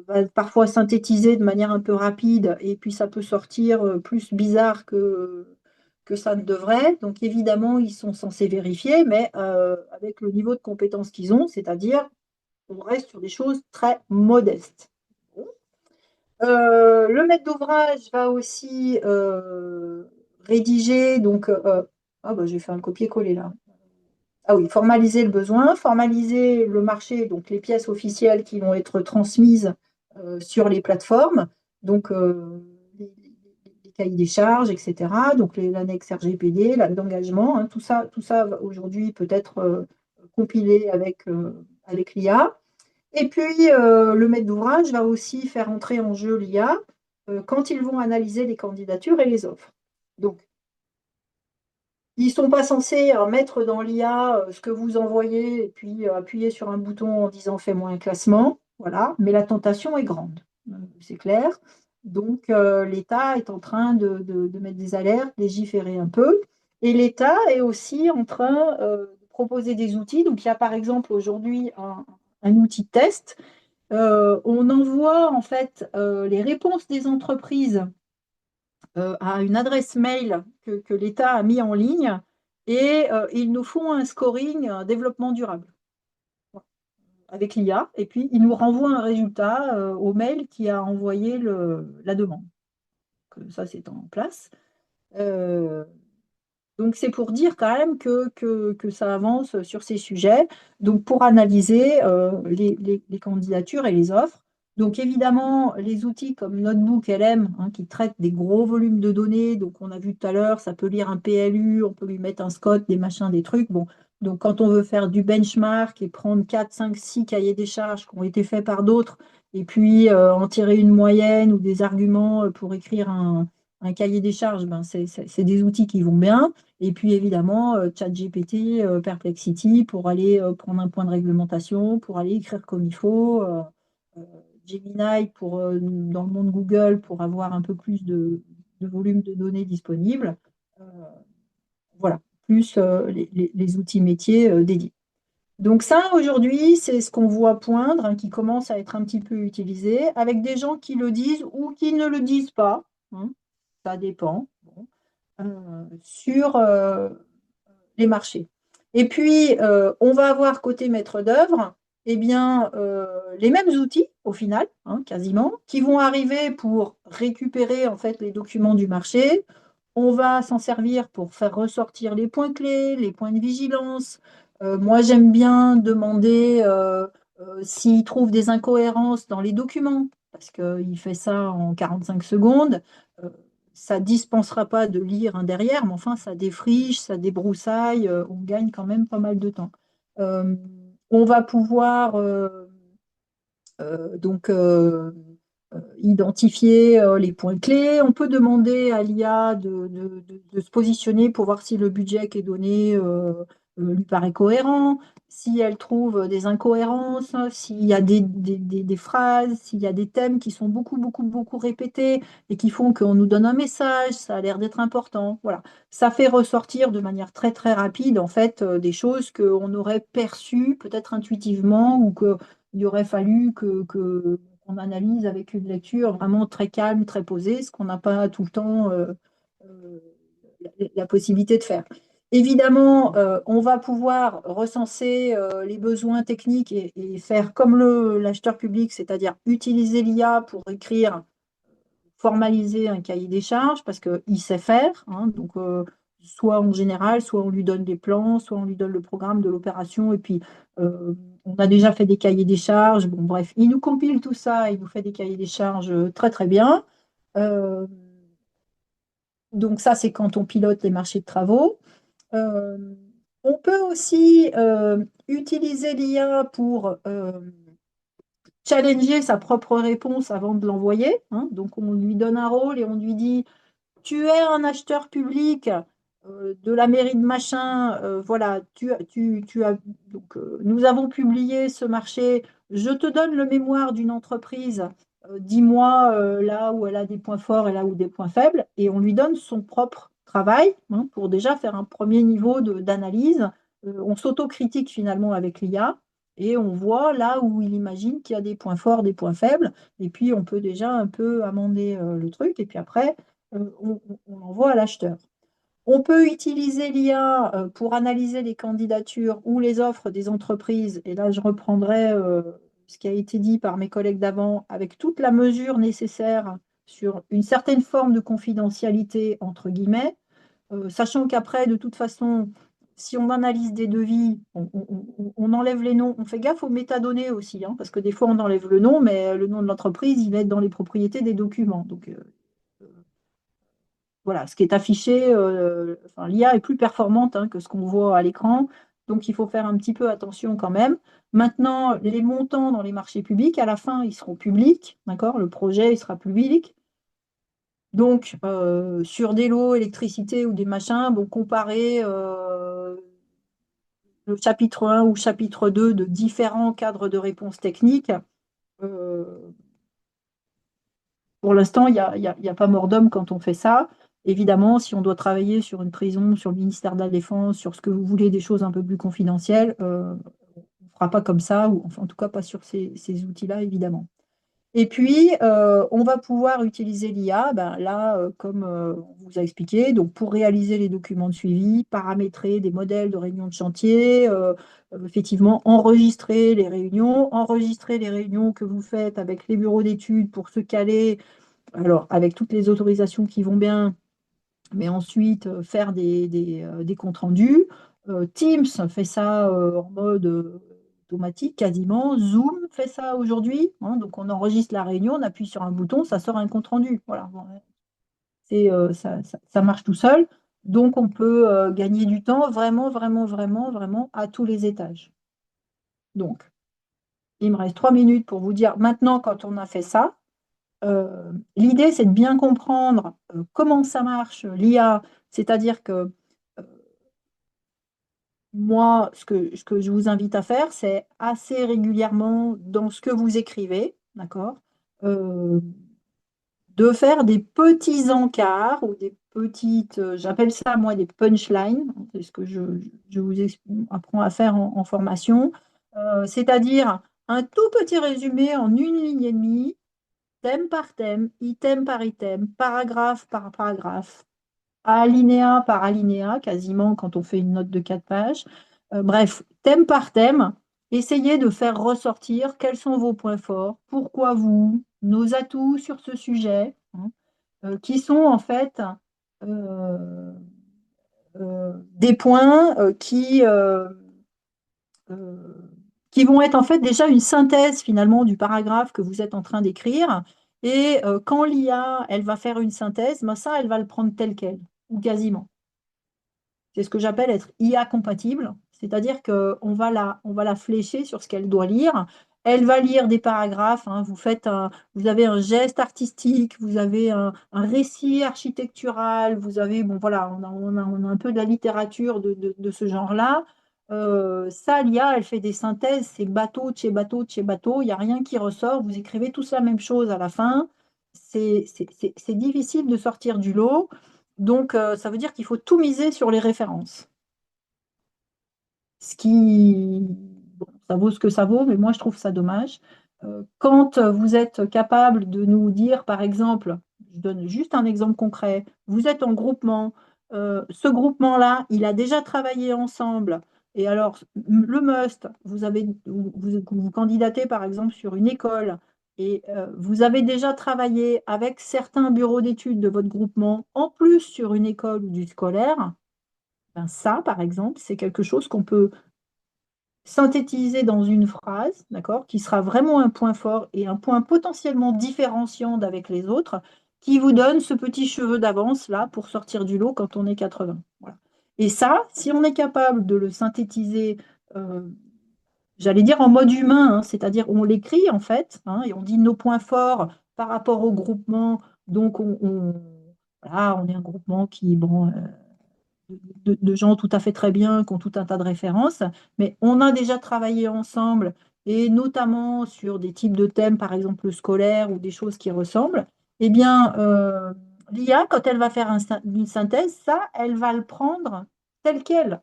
va parfois synthétiser de manière un peu rapide et puis ça peut sortir plus bizarre que ça ne devrait. Donc évidemment, ils sont censés vérifier, mais avec le niveau de compétence qu'ils ont, c'est-à-dire on reste sur des choses très modestes. Bon. Le maître d'ouvrage va aussi rédiger, donc ah bah, j'ai fait un copier-coller là. Ah oui, formaliser le besoin, formaliser le marché, donc les pièces officielles qui vont être transmises sur les plateformes, donc les cahiers des charges, etc. Donc l'annexe RGPD, d'engagement, hein, tout ça aujourd'hui peut être compilé avec l'IA. Et puis le maître d'ouvrage va aussi faire entrer en jeu l'IA quand ils vont analyser les candidatures et les offres. Donc ils ne sont pas censés mettre dans l'IA ce que vous envoyez et puis appuyer sur un bouton en disant fais-moi un classement. Voilà. Mais la tentation est grande, c'est clair. Donc l'État est en train de mettre des alertes, légiférer un peu. Et l'État est aussi en train de proposer des outils. Donc il y a par exemple aujourd'hui un outil de test. On envoie en fait les réponses des entreprises à une adresse mail que l'État a mis en ligne et ils nous font un scoring développement durable avec l'IA et puis ils nous renvoient un résultat au mail qui a envoyé la demande. Donc, ça, c'est en place. Euh, donc, c'est pour dire quand même que ça avance sur ces sujets, donc pour analyser les candidatures et les offres. Donc, évidemment, les outils comme Notebook LM, hein, qui traitent des gros volumes de données, donc on a vu tout à l'heure, ça peut lire un PLU, on peut lui mettre un SCOT, des machins, des trucs. Bon, donc quand on veut faire du benchmark et prendre 4, 5, 6 cahiers des charges qui ont été faits par d'autres, et puis en tirer une moyenne ou des arguments pour écrire un cahier des charges, ben, c'est des outils qui vont bien. Et puis évidemment, ChatGPT, Perplexity pour aller prendre un point de réglementation, pour aller écrire comme il faut, euh, Gemini dans le monde Google pour avoir un peu plus de volume de données disponibles. Euh, voilà, plus les outils métiers dédiés. Donc ça, aujourd'hui, c'est ce qu'on voit poindre, hein, qui commence à être un petit peu utilisé, avec des gens qui le disent ou qui ne le disent pas, hein, ça dépend, bon, sur les marchés. Et puis, on va avoir côté maître d'œuvre, eh bien, les mêmes outils, au final, hein, quasiment, qui vont arriver pour récupérer en fait les documents du marché. On va s'en servir pour faire ressortir les points clés, les points de vigilance. Moi, j'aime bien demander s'il trouve des incohérences dans les documents, parce qu'il fait ça en 45 secondes. Euh, Ça ne dispensera pas de lire un derrière, mais enfin, ça défriche, ça débroussaille, on gagne quand même pas mal de temps. Euh, on va pouvoir donc identifier les points clés. On peut demander à l'IA de se positionner pour voir si le budget qui est donné lui paraît cohérent, si elle trouve des incohérences, s'il y a des phrases, s'il y a des thèmes qui sont beaucoup, beaucoup, beaucoup répétés et qui font qu'on nous donne un message, ça a l'air d'être important. Voilà. Ça fait ressortir de manière très, très rapide, en fait, des choses qu'on aurait perçues peut-être intuitivement ou qu'il aurait fallu qu'on analyse avec une lecture vraiment très calme, très posée, ce qu'on n'a pas tout le temps euh, la possibilité de faire. Évidemment, on va pouvoir recenser les besoins techniques et faire comme l'acheteur public, c'est-à-dire utiliser l'IA pour écrire, formaliser un cahier des charges parce qu'il sait faire. Hein, donc, soit en général, soit on lui donne des plans, soit on lui donne le programme de l'opération et puis on a déjà fait des cahiers des charges. Bon, bref, il nous compile tout ça, il nous fait des cahiers des charges très très bien. Euh, Donc ça, c'est quand on pilote les marchés de travaux. Euh, on peut aussi utiliser l'IA pour challenger sa propre réponse avant de l'envoyer, hein. Donc on lui donne un rôle et on lui dit, tu es un acheteur public de la mairie de machin, voilà, tu as, donc, nous avons publié ce marché, je te donne le mémoire d'une entreprise, dis-moi là où elle a des points forts et là où des points faibles, et on lui donne son propre travail, hein, pour déjà faire un premier niveau d'analyse. On s'autocritique finalement avec l'IA. Et on voit là où il imagine qu'il y a des points forts, des points faibles, et puis on peut déjà un peu amender le truc, et puis après, on l'envoie à l'acheteur. On peut utiliser l'IA pour analyser les candidatures ou les offres des entreprises. Et là, je reprendrai ce qui a été dit par mes collègues d'avant, avec toute la mesure nécessaire sur une certaine forme de confidentialité, entre guillemets, sachant qu'après, de toute façon, si on analyse des devis, on enlève les noms. On fait gaffe aux métadonnées aussi, hein, parce que des fois, on enlève le nom, mais le nom de l'entreprise, il va être dans les propriétés des documents. Donc, voilà, ce qui est affiché, enfin, l'IA est plus performante, hein, que ce qu'on voit à l'écran, donc il faut faire un petit peu attention quand même. Maintenant, les montants dans les marchés publics, à la fin, ils seront publics, d'accord? Le projet, il sera public. Donc, sur des lots, électricité ou des machins, bon, comparer le chapitre 1 ou chapitre 2 de différents cadres de réponse technique, euh, pour l'instant, il y a pas mort d'homme quand on fait ça. Évidemment, si on doit travailler sur une prison, sur le ministère de la Défense, sur ce que vous voulez, des choses un peu plus confidentielles, on ne fera pas comme ça, ou enfin, en tout cas pas sur ces outils-là, évidemment. Et puis, on va pouvoir utiliser l'IA, ben, là, comme on vous a expliqué, donc pour réaliser les documents de suivi, paramétrer des modèles de réunion de chantier, effectivement, enregistrer les réunions que vous faites avec les bureaux d'études pour se caler, alors avec toutes les autorisations qui vont bien, mais ensuite faire des comptes rendus. Teams fait ça en mode automatique quasiment. Zoom fait ça aujourd'hui, hein. Donc on enregistre la réunion, on appuie sur un bouton, ça sort un compte rendu. Voilà. Bon, ça marche tout seul. Donc on peut gagner du temps vraiment, vraiment, vraiment, vraiment à tous les étages. Donc, il me reste 3 minutes pour vous dire maintenant, quand on a fait ça, l'idée, c'est de bien comprendre comment ça marche, l'IA. C'est-à-dire que moi, ce que je vous invite à faire, c'est assez régulièrement dans ce que vous écrivez, d'accord, euh, de faire des petits encarts ou des petites, j'appelle ça moi des punchlines, c'est ce que je vous apprends à faire en formation. C'est-à-dire un tout petit résumé en une ligne et demie, thème par thème, item par item, paragraphe par paragraphe, alinéa par alinéa, quasiment quand on fait une note de 4 pages. Bref, thème par thème, essayez de faire ressortir quels sont vos points forts, pourquoi vous, nos atouts sur ce sujet, hein, qui sont en fait euh, des points euh, qui vont être en fait déjà une synthèse finalement du paragraphe que vous êtes en train d'écrire. Et quand l'IA, elle va faire une synthèse, ben ça, elle va le prendre tel quel, ou quasiment. C'est ce que j'appelle être IA compatible, c'est-à-dire qu'on va la flécher sur ce qu'elle doit lire. Elle va lire des paragraphes, hein. Vous avez un geste artistique, vous avez un récit architectural, vous avez, bon voilà, on a un peu de la littérature de ce genre-là. Ça, l'IA, elle fait des synthèses, c'est bateau, chez bateau, chez bateau, il n'y a rien qui ressort, vous écrivez tous la même chose à la fin. C'est difficile de sortir du lot. Donc, ça veut dire qu'il faut tout miser sur les références. Ce qui, bon, ça vaut ce que ça vaut, mais moi, je trouve ça dommage. Quand vous êtes capable de nous dire, par exemple, je donne juste un exemple concret, vous êtes en groupement, ce groupement-là, il a déjà travaillé ensemble. Et alors, le must, vous candidatez, par exemple, sur une école et vous avez déjà travaillé avec certains bureaux d'études de votre groupement, en plus sur une école ou du scolaire, ben ça, par exemple, c'est quelque chose qu'on peut synthétiser dans une phrase, d'accord, qui sera vraiment un point fort et un point potentiellement différenciant d'avec les autres. qui vous donne ce petit cheveu d'avance là pour sortir du lot quand on est 80. Voilà. Et ça, si on est capable de le synthétiser, euh, j'allais dire en mode humain, hein, c'est-à-dire on l'écrit en fait, hein, et on dit nos points forts par rapport au groupement. Donc voilà, on est un groupement qui, bon, de gens tout à fait très bien, qui ont tout un tas de références, mais on a déjà travaillé ensemble, et notamment sur des types de thèmes, par exemple scolaires ou des choses qui ressemblent. Eh bien, l'IA, quand elle va faire une synthèse, ça, elle va le prendre tel quel.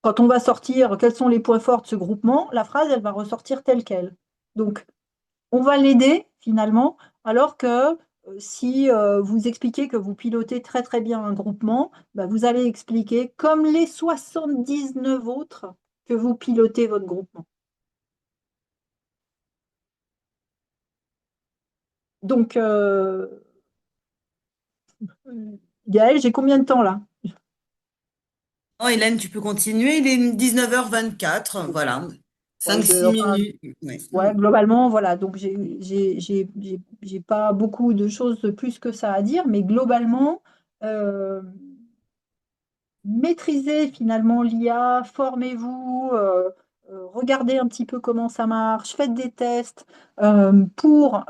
Quand on va sortir quels sont les points forts de ce groupement, la phrase, elle va ressortir telle quelle. Donc, on va l'aider finalement, alors que si vous expliquez que vous pilotez très très bien un groupement, bah, vous allez expliquer, comme les 79 autres, que vous pilotez votre groupement. Donc, Gaël, j'ai combien de temps là? Oh, Hélène, tu peux continuer. Il est 19h24. Voilà. Ouais, 5-6 enfin, minutes. Ouais. ouais, globalement, voilà. Donc, j'ai pas beaucoup de choses de plus que ça à dire, mais globalement, euh, maîtrisez finalement l'IA, formez-vous, regardez un petit peu comment ça marche, faites des tests pour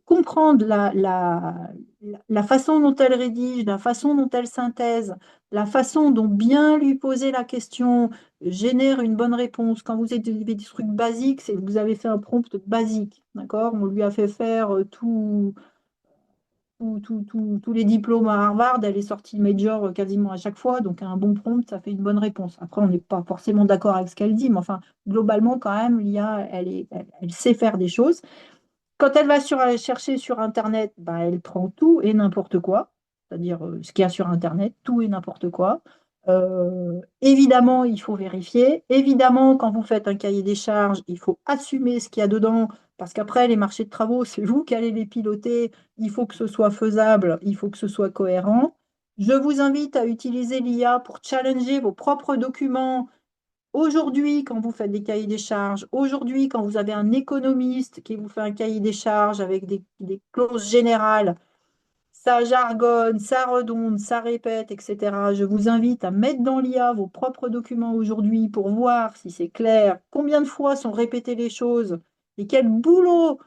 comprendre la façon dont elle rédige, la façon dont elle synthèse, la façon dont bien lui poser la question génère une bonne réponse. Quand vous avez des trucs basiques, c'est que vous avez fait un prompt basique, d'accord? On lui a fait faire tous les diplômes à Harvard, elle est sortie major quasiment à chaque fois, donc un bon prompt, ça fait une bonne réponse. Après, on n'est pas forcément d'accord avec ce qu'elle dit, mais enfin, globalement, quand même, l'IA, elle sait faire des choses. Quand elle va chercher sur Internet, bah, elle prend tout et n'importe quoi, c'est-à-dire ce qu'il y a sur Internet, tout et n'importe quoi. Évidemment, il faut vérifier. Évidemment, quand vous faites un cahier des charges, il faut assumer ce qu'il y a dedans, parce qu'après, les marchés de travaux, c'est vous qui allez les piloter. Il faut que ce soit faisable, il faut que ce soit cohérent. Je vous invite à utiliser l'IA pour challenger vos propres documents. Aujourd'hui, quand vous faites des cahiers des charges, aujourd'hui, quand vous avez un économiste qui vous fait un cahier des charges avec des clauses générales, ça jargonne, ça redonde, ça répète, etc. Je vous invite à mettre dans l'IA vos propres documents aujourd'hui pour voir si c'est clair, combien de fois sont répétées les choses et quel boulot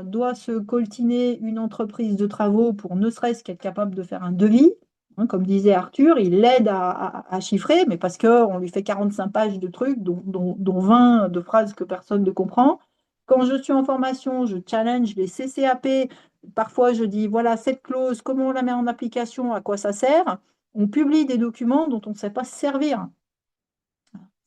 doit se coltiner une entreprise de travaux pour ne serait-ce qu'être capable de faire un devis. Hein, comme disait Arthur, il l'aide à chiffrer, mais parce qu'on lui fait 45 pages de trucs, dont 20 de phrases que personne ne comprend. Quand je suis en formation, je challenge les CCAP. Parfois, je dis, voilà, cette clause, comment on la met en application, à quoi ça sert? On publie des documents dont on ne sait pas se servir.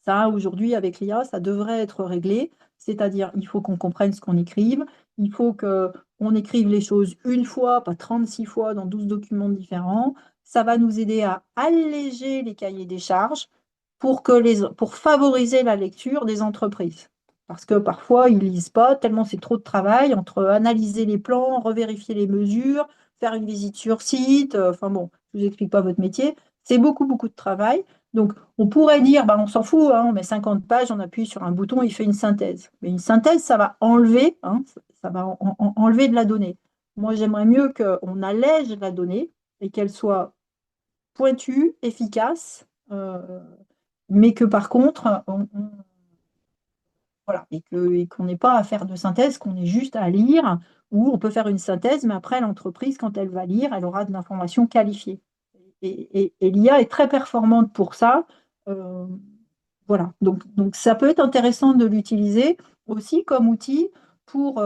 Ça, aujourd'hui, avec l'IA, ça devrait être réglé. C'est-à-dire, il faut qu'on comprenne ce qu'on écrive. Il faut qu'on écrive les choses une fois, pas 36 fois dans 12 documents différents. Ça va nous aider à alléger les cahiers des charges pour favoriser la lecture des entreprises. Parce que parfois, ils ne lisent pas, tellement c'est trop de travail entre analyser les plans, revérifier les mesures, faire une visite sur site. Enfin bon, je ne vous explique pas votre métier. C'est beaucoup, beaucoup de travail. Donc, on pourrait dire, bah, on s'en fout, hein, on met 50 pages, on appuie sur un bouton, il fait une synthèse. Mais une synthèse, ça va enlever, hein, ça va enlever de la donnée. Moi, j'aimerais mieux qu'on allège la donnée et qu'elle soit pointue, efficace, mais que par contre, voilà, et qu'on n'ait pas à faire de synthèse, qu'on ait juste à lire, ou on peut faire une synthèse, mais après, l'entreprise, quand elle va lire, elle aura de l'information qualifiée. Et l'IA est très performante pour ça. Euh, voilà, donc ça peut être intéressant de l'utiliser aussi comme outil pour,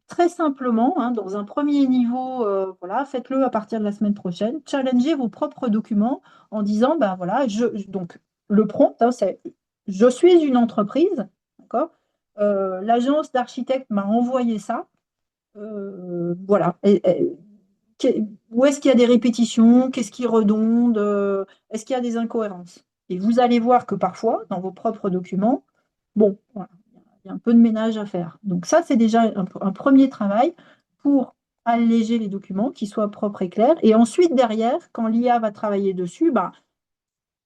très simplement, hein, dans un premier niveau, voilà, faites-le à partir de la semaine prochaine, challengez vos propres documents en disant, ben voilà, donc le prompt, hein, c'est je suis une entreprise, d'accord? L'agence d'architectes m'a envoyé ça, voilà. Où est-ce qu'il y a des répétitions? Qu'est-ce qui redonde? Est-ce qu'il y a des incohérences? Et vous allez voir que parfois, dans vos propres documents, bon, voilà, il y a un peu de ménage à faire. Donc ça, c'est déjà un premier travail pour alléger les documents, qu'ils soient propres et clairs. Et ensuite, derrière, quand l'IA va travailler dessus, bah,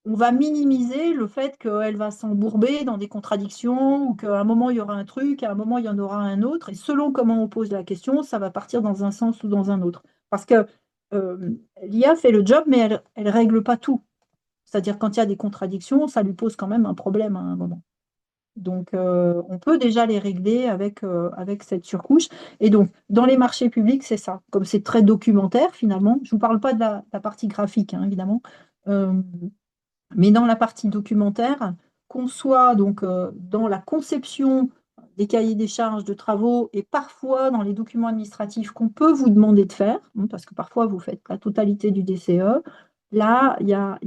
on va minimiser le fait qu'elle va s'embourber dans des contradictions ou qu'à un moment il y aura un truc, à un moment il y en aura un autre, et selon comment on pose la question, ça va partir dans un sens ou dans un autre. Parce que l'IA fait le job, mais elle ne règle pas tout. C'est-à-dire quand il y a des contradictions, ça lui pose quand même un problème à un moment. Donc, on peut déjà les régler avec cette surcouche. Et donc, dans les marchés publics, c'est ça. Comme c'est très documentaire, finalement, je ne vous parle pas de la partie graphique, hein, évidemment, euh, mais dans la partie documentaire, qu'on soit donc dans la conception des cahiers des charges de travaux et parfois dans les documents administratifs qu'on peut vous demander de faire, hein, parce que parfois vous faites la totalité du DCE, là, il y a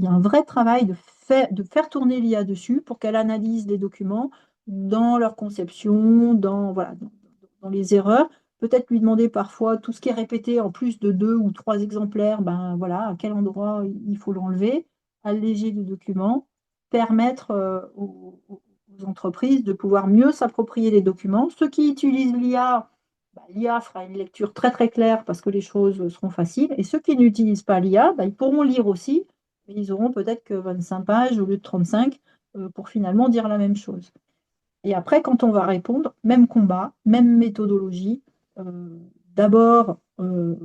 un vrai travail de faire tourner l'IA dessus pour qu'elle analyse les documents dans leur conception, voilà, dans les erreurs. Peut-être lui demander parfois tout ce qui est répété en plus de 2 ou 3 exemplaires, ben voilà, à quel endroit il faut l'enlever, alléger le document, permettre aux entreprises de pouvoir mieux s'approprier les documents. Ceux qui utilisent l'IA, bah, l'IA fera une lecture très très claire parce que les choses seront faciles. Et ceux qui n'utilisent pas l'IA, bah, ils pourront lire aussi, mais ils auront peut-être que 25 pages au lieu de 35 pour finalement dire la même chose. Et après, quand on va répondre, même combat, même méthodologie. D'abord, on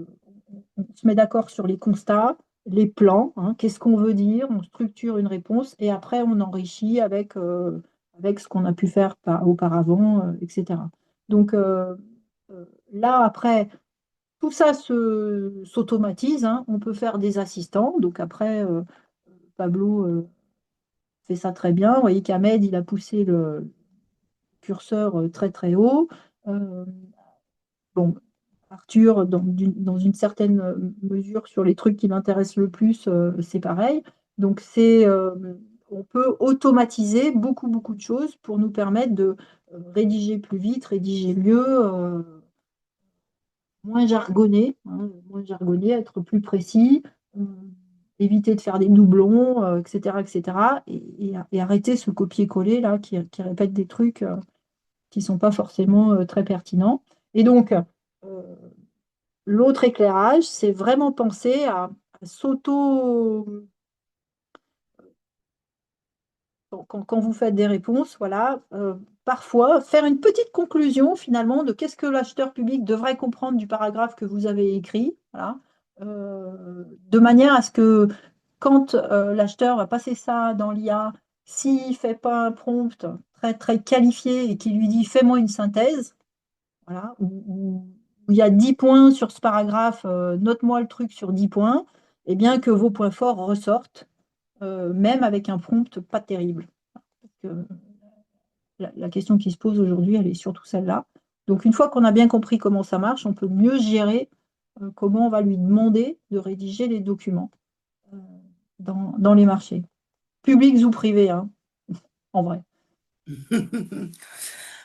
se met d'accord sur les constats, les plans, hein, qu'est-ce qu'on veut dire, on structure une réponse et après on enrichit avec ce qu'on a pu faire auparavant, etc. Donc là, après, tout ça s'automatise, hein, on peut faire des assistants. Donc après, Pablo fait ça très bien. Vous voyez qu'Ahmed, il a poussé le curseur très très haut. Euh, bon, Arthur, dans une certaine mesure, sur les trucs qui l'intéressent le plus, c'est pareil. Donc, on peut automatiser beaucoup, beaucoup de choses pour nous permettre de rédiger plus vite, rédiger mieux, moins jargonner, être plus précis, euh, éviter de faire des doublons, etc., etc., et arrêter ce copier-coller là qui répète des trucs qui ne sont pas forcément très pertinents. Et donc, l'autre éclairage, c'est vraiment penser à s'auto. Quand vous faites des réponses, voilà, parfois faire une petite conclusion finalement de qu'est-ce que l'acheteur public devrait comprendre du paragraphe que vous avez écrit, voilà, de manière à ce que quand l'acheteur va passer ça dans l'IA, s'il ne fait pas un prompt très, très qualifié et qui lui dit fais-moi une synthèse, voilà, où il y a 10 points sur ce paragraphe, note-moi le truc sur 10 points, et bien que vos points forts ressortent, même avec un prompt pas terrible. Parce que la question qui se pose aujourd'hui, elle est surtout celle-là. Donc, une fois qu'on a bien compris comment ça marche, on peut mieux gérer comment on va lui demander de rédiger les documents euh, dans les marchés, publics ou privés, hein, en vrai.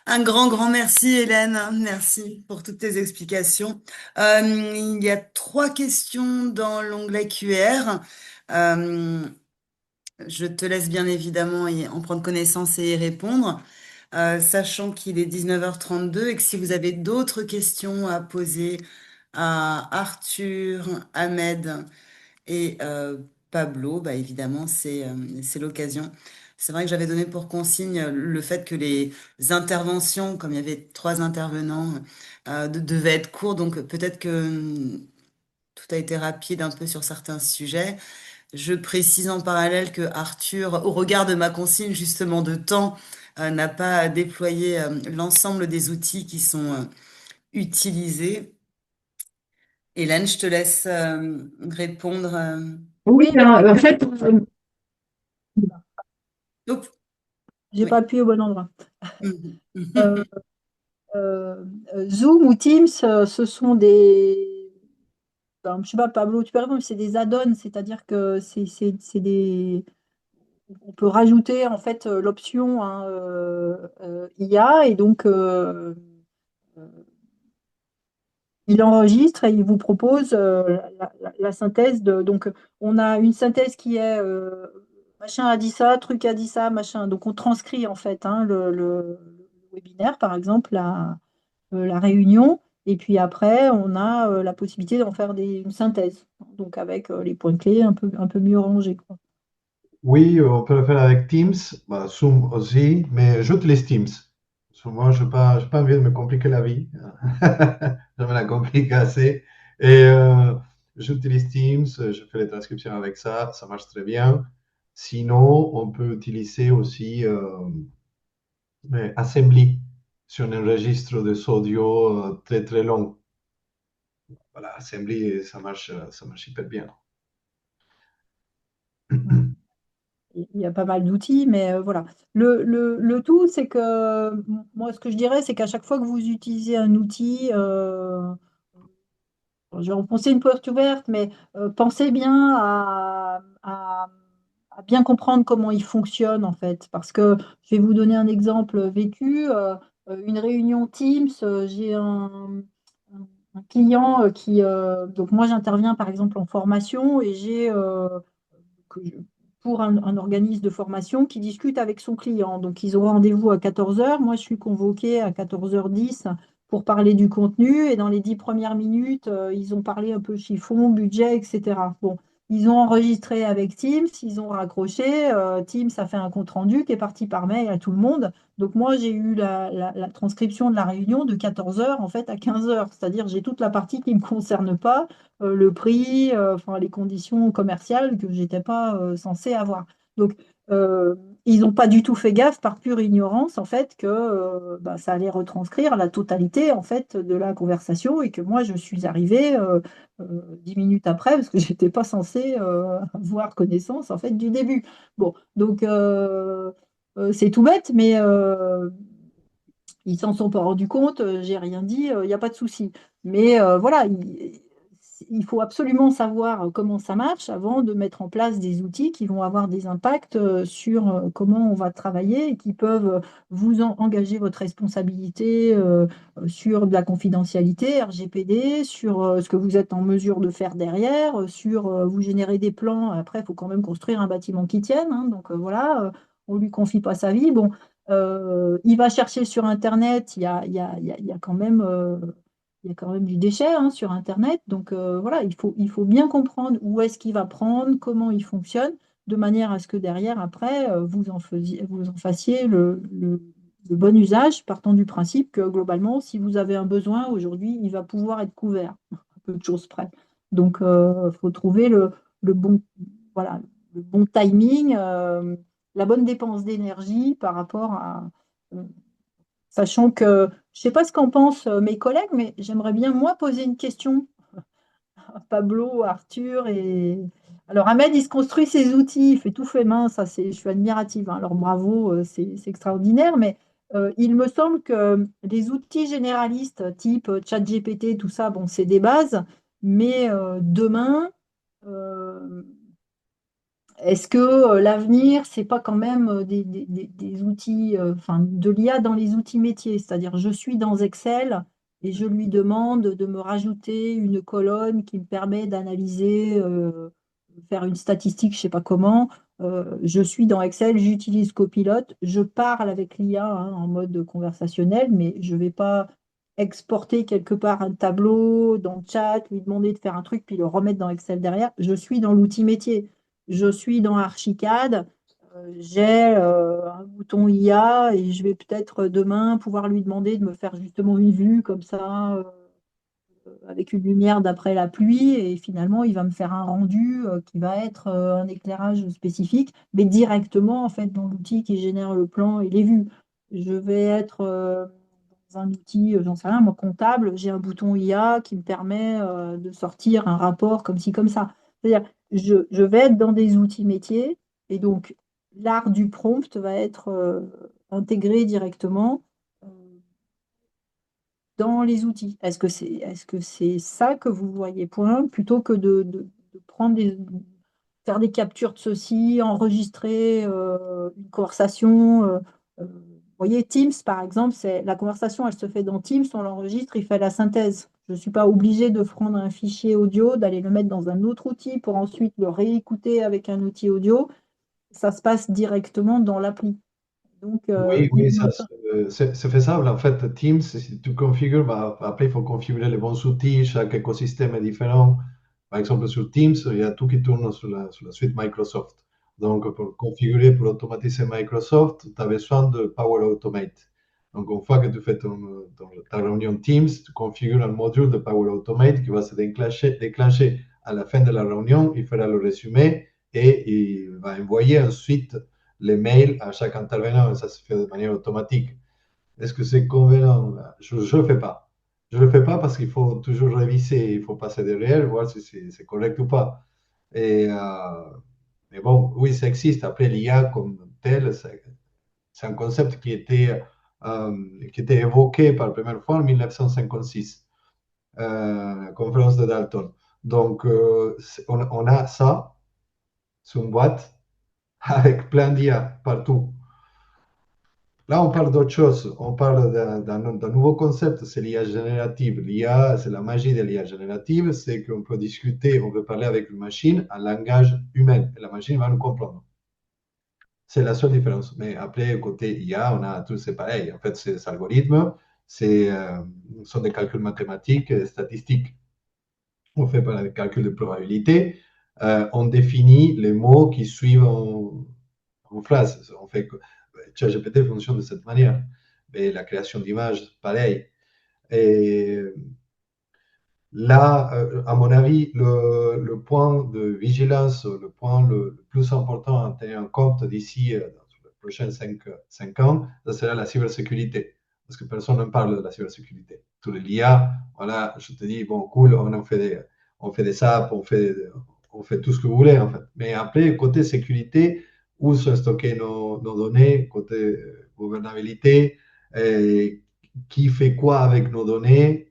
Un grand, grand merci, Hélène. Merci pour toutes tes explications. Il y a 3 questions dans l'onglet QR. Euh, je te laisse bien évidemment en prendre connaissance et y répondre, sachant qu'il est 19h32 et que si vous avez d'autres questions à poser à Arthur, Ahmed et Pablo, bah évidemment, c'est l'occasion. C'est vrai que j'avais donné pour consigne le fait que les interventions, comme il y avait 3 intervenants, devaient être courtes, donc peut-être que tout a été rapide un peu sur certains sujets. Je précise en parallèle que Arthur, au regard de ma consigne justement de temps, n'a pas déployé l'ensemble des outils qui sont utilisés. Hélène, je te laisse répondre. Oui, ben, en fait, Oups, j'ai pas oui. appuyé au bon endroit. Mhm. Euh, Zoom ou Teams, ce sont des. Ben, je sais pas, Pablo, tu peux répondre, mais c'est des add-ons, c'est-à-dire que c'est des. On peut rajouter en fait l'option, hein, IA et donc il enregistre et il vous propose la synthèse de. Donc on a une synthèse qui est machin a dit ça, truc a dit ça, machin. Donc on transcrit en fait, hein, le webinaire, par exemple, la réunion. Et puis après, on a la possibilité d'en faire une synthèse. Donc avec les points clés un peu mieux rangés, quoi. Oui, on peut le faire avec Teams, bah, Zoom aussi, mais j'utilise Teams. Souvent, je n'ai pas envie de me compliquer la vie. Je me la complique assez. Et j'utilise Teams, je fais les transcriptions avec ça marche très bien. Sinon, on peut utiliser aussi Assembly sur un registre de audio très très long. Voilà, Assembly, ça marche hyper bien. Mm. Il y a pas mal d'outils, mais voilà. Le tout, c'est que moi, ce que je dirais, c'est qu'à chaque fois que vous utilisez un outil, je vais enfoncer une porte ouverte, mais pensez bien à bien comprendre comment il fonctionne, en fait. Parce que je vais vous donner un exemple vécu. Une réunion Teams, j'ai un client donc moi, j'interviens par exemple en formation et j'ai que je- pour un organisme de formation qui discute avec son client. Donc, ils ont rendez-vous à 14 heures. Moi, je suis convoquée à 14h10 pour parler du contenu. Et dans les 10 premières minutes, ils ont parlé un peu chiffon, budget, etc. Bon, ils ont enregistré avec Teams, ils ont raccroché. Teams a fait un compte-rendu qui est parti par mail à tout le monde. Donc, moi, j'ai eu la transcription de la réunion de 14 heures en fait à 15 heures. C'est-à-dire, j'ai toute la partie qui ne me concerne pas, le prix, enfin, les conditions commerciales que je n'étais pas censée avoir. Donc, euh, ils n'ont pas du tout fait gaffe par pure ignorance, en fait, que bah, ça allait retranscrire la totalité, en fait, de la conversation et que moi, je suis arrivée 10 minutes après parce que je n'étais pas censée avoir connaissance, en fait, du début. Bon, donc, c'est tout bête, mais ils s'en sont pas rendus compte, j'ai rien dit, il n'y a pas de souci. Mais voilà, il faut absolument savoir comment ça marche avant de mettre en place des outils qui vont avoir des impacts sur comment on va travailler et qui peuvent engager votre responsabilité sur de la confidentialité, RGPD, sur ce que vous êtes en mesure de faire derrière, sur vous générer des plans. Après, il faut quand même construire un bâtiment qui tienne, hein. Donc voilà, on ne lui confie pas sa vie. Bon, il va chercher sur Internet, il y a quand même, il y a quand même du déchet hein, sur Internet. Donc voilà, il faut bien comprendre où est-ce qu'il va prendre, comment il fonctionne, de manière à ce que derrière, après, vous en fassiez le bon usage, partant du principe que globalement, si vous avez un besoin aujourd'hui, il va pouvoir être couvert, à peu de choses près. Donc, il faut trouver le bon, voilà, le bon timing. La bonne dépense d'énergie par rapport à, euh, sachant que je ne sais pas ce qu'en pensent mes collègues, mais j'aimerais bien moi poser une question à Pablo, Arthur et alors Ahmed, il se construit ses outils, il fait tout fait main, ça c'est, je suis admirative, hein. Alors bravo, c'est extraordinaire, mais il me semble que les outils généralistes type ChatGPT, tout ça, bon, c'est des bases, mais demain, euh, est-ce que l'avenir, c'est pas quand même des outils, enfin de l'IA dans les outils métiers? C'est-à-dire, je suis dans Excel et je lui demande de me rajouter une colonne qui me permet d'analyser, faire une statistique, je sais pas comment. Je suis dans Excel, j'utilise Copilot, je parle avec l'IA hein, en mode conversationnel, mais je vais pas exporter quelque part un tableau dans le chat, lui demander de faire un truc, puis le remettre dans Excel derrière. Je suis dans l'outil métier. Je suis dans Archicad, j'ai un bouton IA et je vais peut-être demain pouvoir lui demander de me faire justement une vue comme ça, avec une lumière d'après la pluie et finalement il va me faire un rendu qui va être un éclairage spécifique, mais directement en fait dans l'outil qui génère le plan et les vues. Je vais être dans un outil, j'en sais rien, moi comptable, j'ai un bouton IA qui me permet de sortir un rapport comme ci, comme ça. C'est-à-dire, je vais être dans des outils métiers et donc l'art du prompt va être intégré directement euh, dans les outils. Est-ce que c'est ça que vous voyez point, plutôt que de faire des captures de ceci, enregistrer une conversation vous voyez, Teams, par exemple, c'est la conversation, elle se fait dans Teams, on l'enregistre, il fait la synthèse. Je ne suis pas obligée de prendre un fichier audio, d'aller le mettre dans un autre outil pour ensuite le réécouter avec un outil audio. Ça se passe directement dans l'appli. Donc, Oui, il oui, me c'est faisable. En fait, Teams, si tu configures, bah, après, il faut configurer les bons outils. Chaque écosystème est différent. Par exemple, sur Teams, il y a tout qui tourne sur la suite Microsoft. Donc, pour configurer, pour automatiser Microsoft, tu as besoin de Power Automate. Donc, une fois que tu fais ta réunion Teams, tu configures un module de Power Automate qui va se déclencher à la fin de la réunion. Il fera le résumé et il va envoyer ensuite les mails à chaque intervenant. Et ça se fait de manière automatique. Est-ce que c'est convenant? Je ne le fais pas. Je ne le fais pas parce qu'il faut toujours réviser, il faut passer derrière, voir si c'est correct ou pas. Et, mais bon, oui, ça existe. Après, l'IA comme tel, c'est un concept qui était évoqué par la première fois en 1956, la conférence de Dalton. Donc, on a ça sur une boîte avec plein d'IA partout. Là, on parle d'autre chose. On parle d'un nouveau concept, c'est l'IA générative. L'IA, c'est la magie de l'IA générative, c'est qu'on peut discuter, on peut parler avec une machine en langage humain et la machine va nous comprendre. C'est la seule différence. Mais après, côté IA, on a tout, c'est pareil. En fait, ces algorithmes, sont des calculs mathématiques, statistiques. On fait pas des calculs de probabilité. On définit les mots qui suivent en phrase. On fait que ChatGPT fonctionne de cette manière. Mais la création d'images, pareil. Et là, à mon avis, le point de vigilance, le point le plus important à tenir en compte d'ici dans les prochains 5 ans, ça sera la cybersécurité. Parce que personne ne parle de la cybersécurité. Tout l'IA, voilà, je te dis, bon, cool, on fait des apps, on fait tout ce que vous voulez, en fait. Mais après, côté sécurité, où sont stockées nos données, côté gouvernabilité, qui fait quoi avec nos données,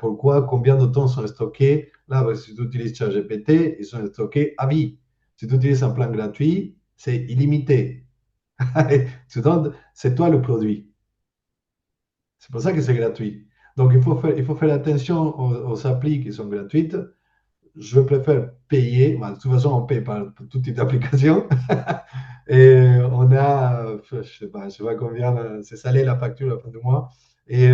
pourquoi, combien de temps sont stockés. Là, parce que si tu utilises ChatGPT, ils sont stockés à vie. Si tu utilises un plan gratuit, c'est illimité. C'est toi le produit. C'est pour ça que c'est gratuit. Donc, il faut faire attention aux applis qui sont gratuites. Je préfère payer. Bon, de toute façon, on paye par tout type d'application. Et on a, je sais pas combien, c'est salé la facture à la fin du mois. Et,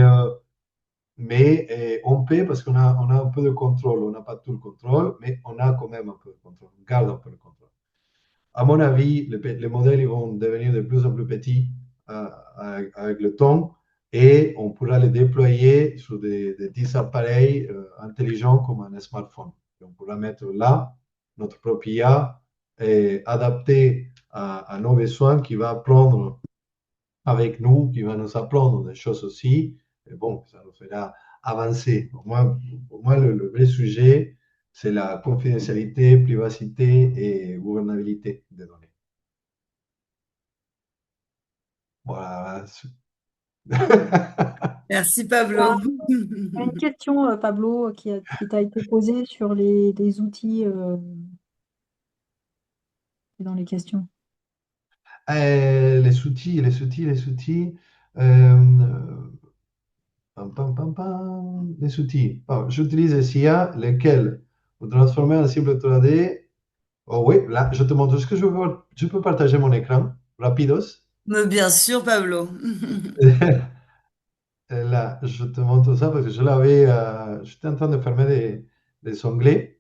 mais on paie parce on a un peu de contrôle. On n'a pas tout le contrôle, mais on a quand même un peu de contrôle. On garde un peu le contrôle. À mon avis, les modèles ils vont devenir de plus en plus petits avec le temps et on pourra les déployer sur des petits appareils intelligents comme un smartphone. Et on pourra mettre là notre propre IA et adapté à nos besoins qui va apprendre avec nous, qui va nous apprendre des choses aussi. Et bon, ça nous fera avancer. Pour moi le vrai sujet, c'est la confidentialité, privacité et gouvernabilité des données. Voilà. Merci Il y a Pablo. une question, Pablo, qui t'a été posée sur les outils dans les questions. Les outils. Les outils. Bon, j'utilise SIA, lesquels vous transformez en cible 3D. Oh oui, là, je te montre ce que je peux partager mon écran. Rapidos. Mais bien sûr, Pablo. Et là, je te montre ça parce que j'étais en train de fermer des onglets.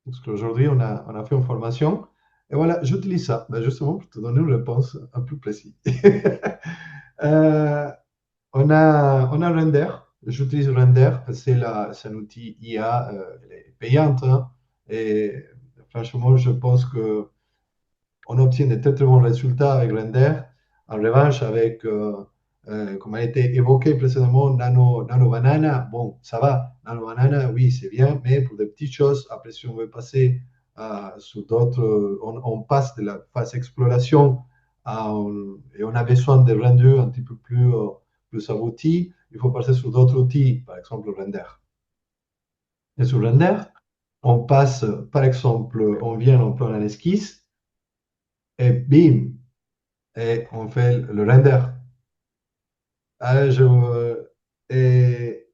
Parce qu'aujourd'hui, on a fait une formation. Et voilà, j'utilise ça, ben, justement pour te donner une réponse un peu précise. Euh, on a Render. J'utilise Render. C'est un outil IA payante, hein. Et franchement, je pense que on obtient de très très bons résultats avec Render. En revanche, avec, comme a été évoqué précédemment, Nano Banana, bon, ça va. Nano Banana, oui, c'est bien, mais pour des petites choses, après, si on veut passer sur d'autres, on passe de la phase exploration et on a besoin de rendus un petit peu plus aboutis, il faut passer sur d'autres outils, par exemple Render. Et sur Render, on passe, par exemple, on vient, on prend un esquisse, et bim, et on fait le render. Ah, et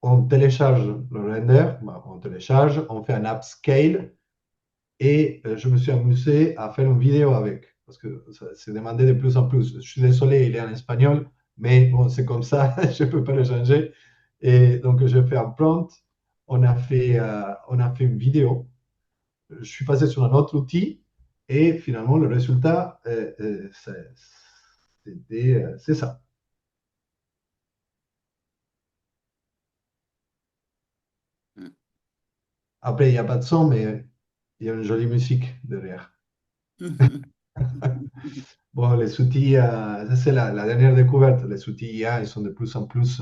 on télécharge le render, on télécharge, on fait un upscale et je me suis amusé à faire une vidéo avec parce que ça s'est demandé de plus en plus. Je suis désolé, il est en espagnol, mais bon, c'est comme ça, je ne peux pas le changer. Et donc, je fais un prompt, on a fait une vidéo. Je suis passé sur un autre outil Et finalement, le résultat, c'est ça. Après, il n'y a pas de son, mais il y a une jolie musique derrière. Bon, les outils, ça c'est la dernière découverte. Les outils IA, ils sont de plus en plus,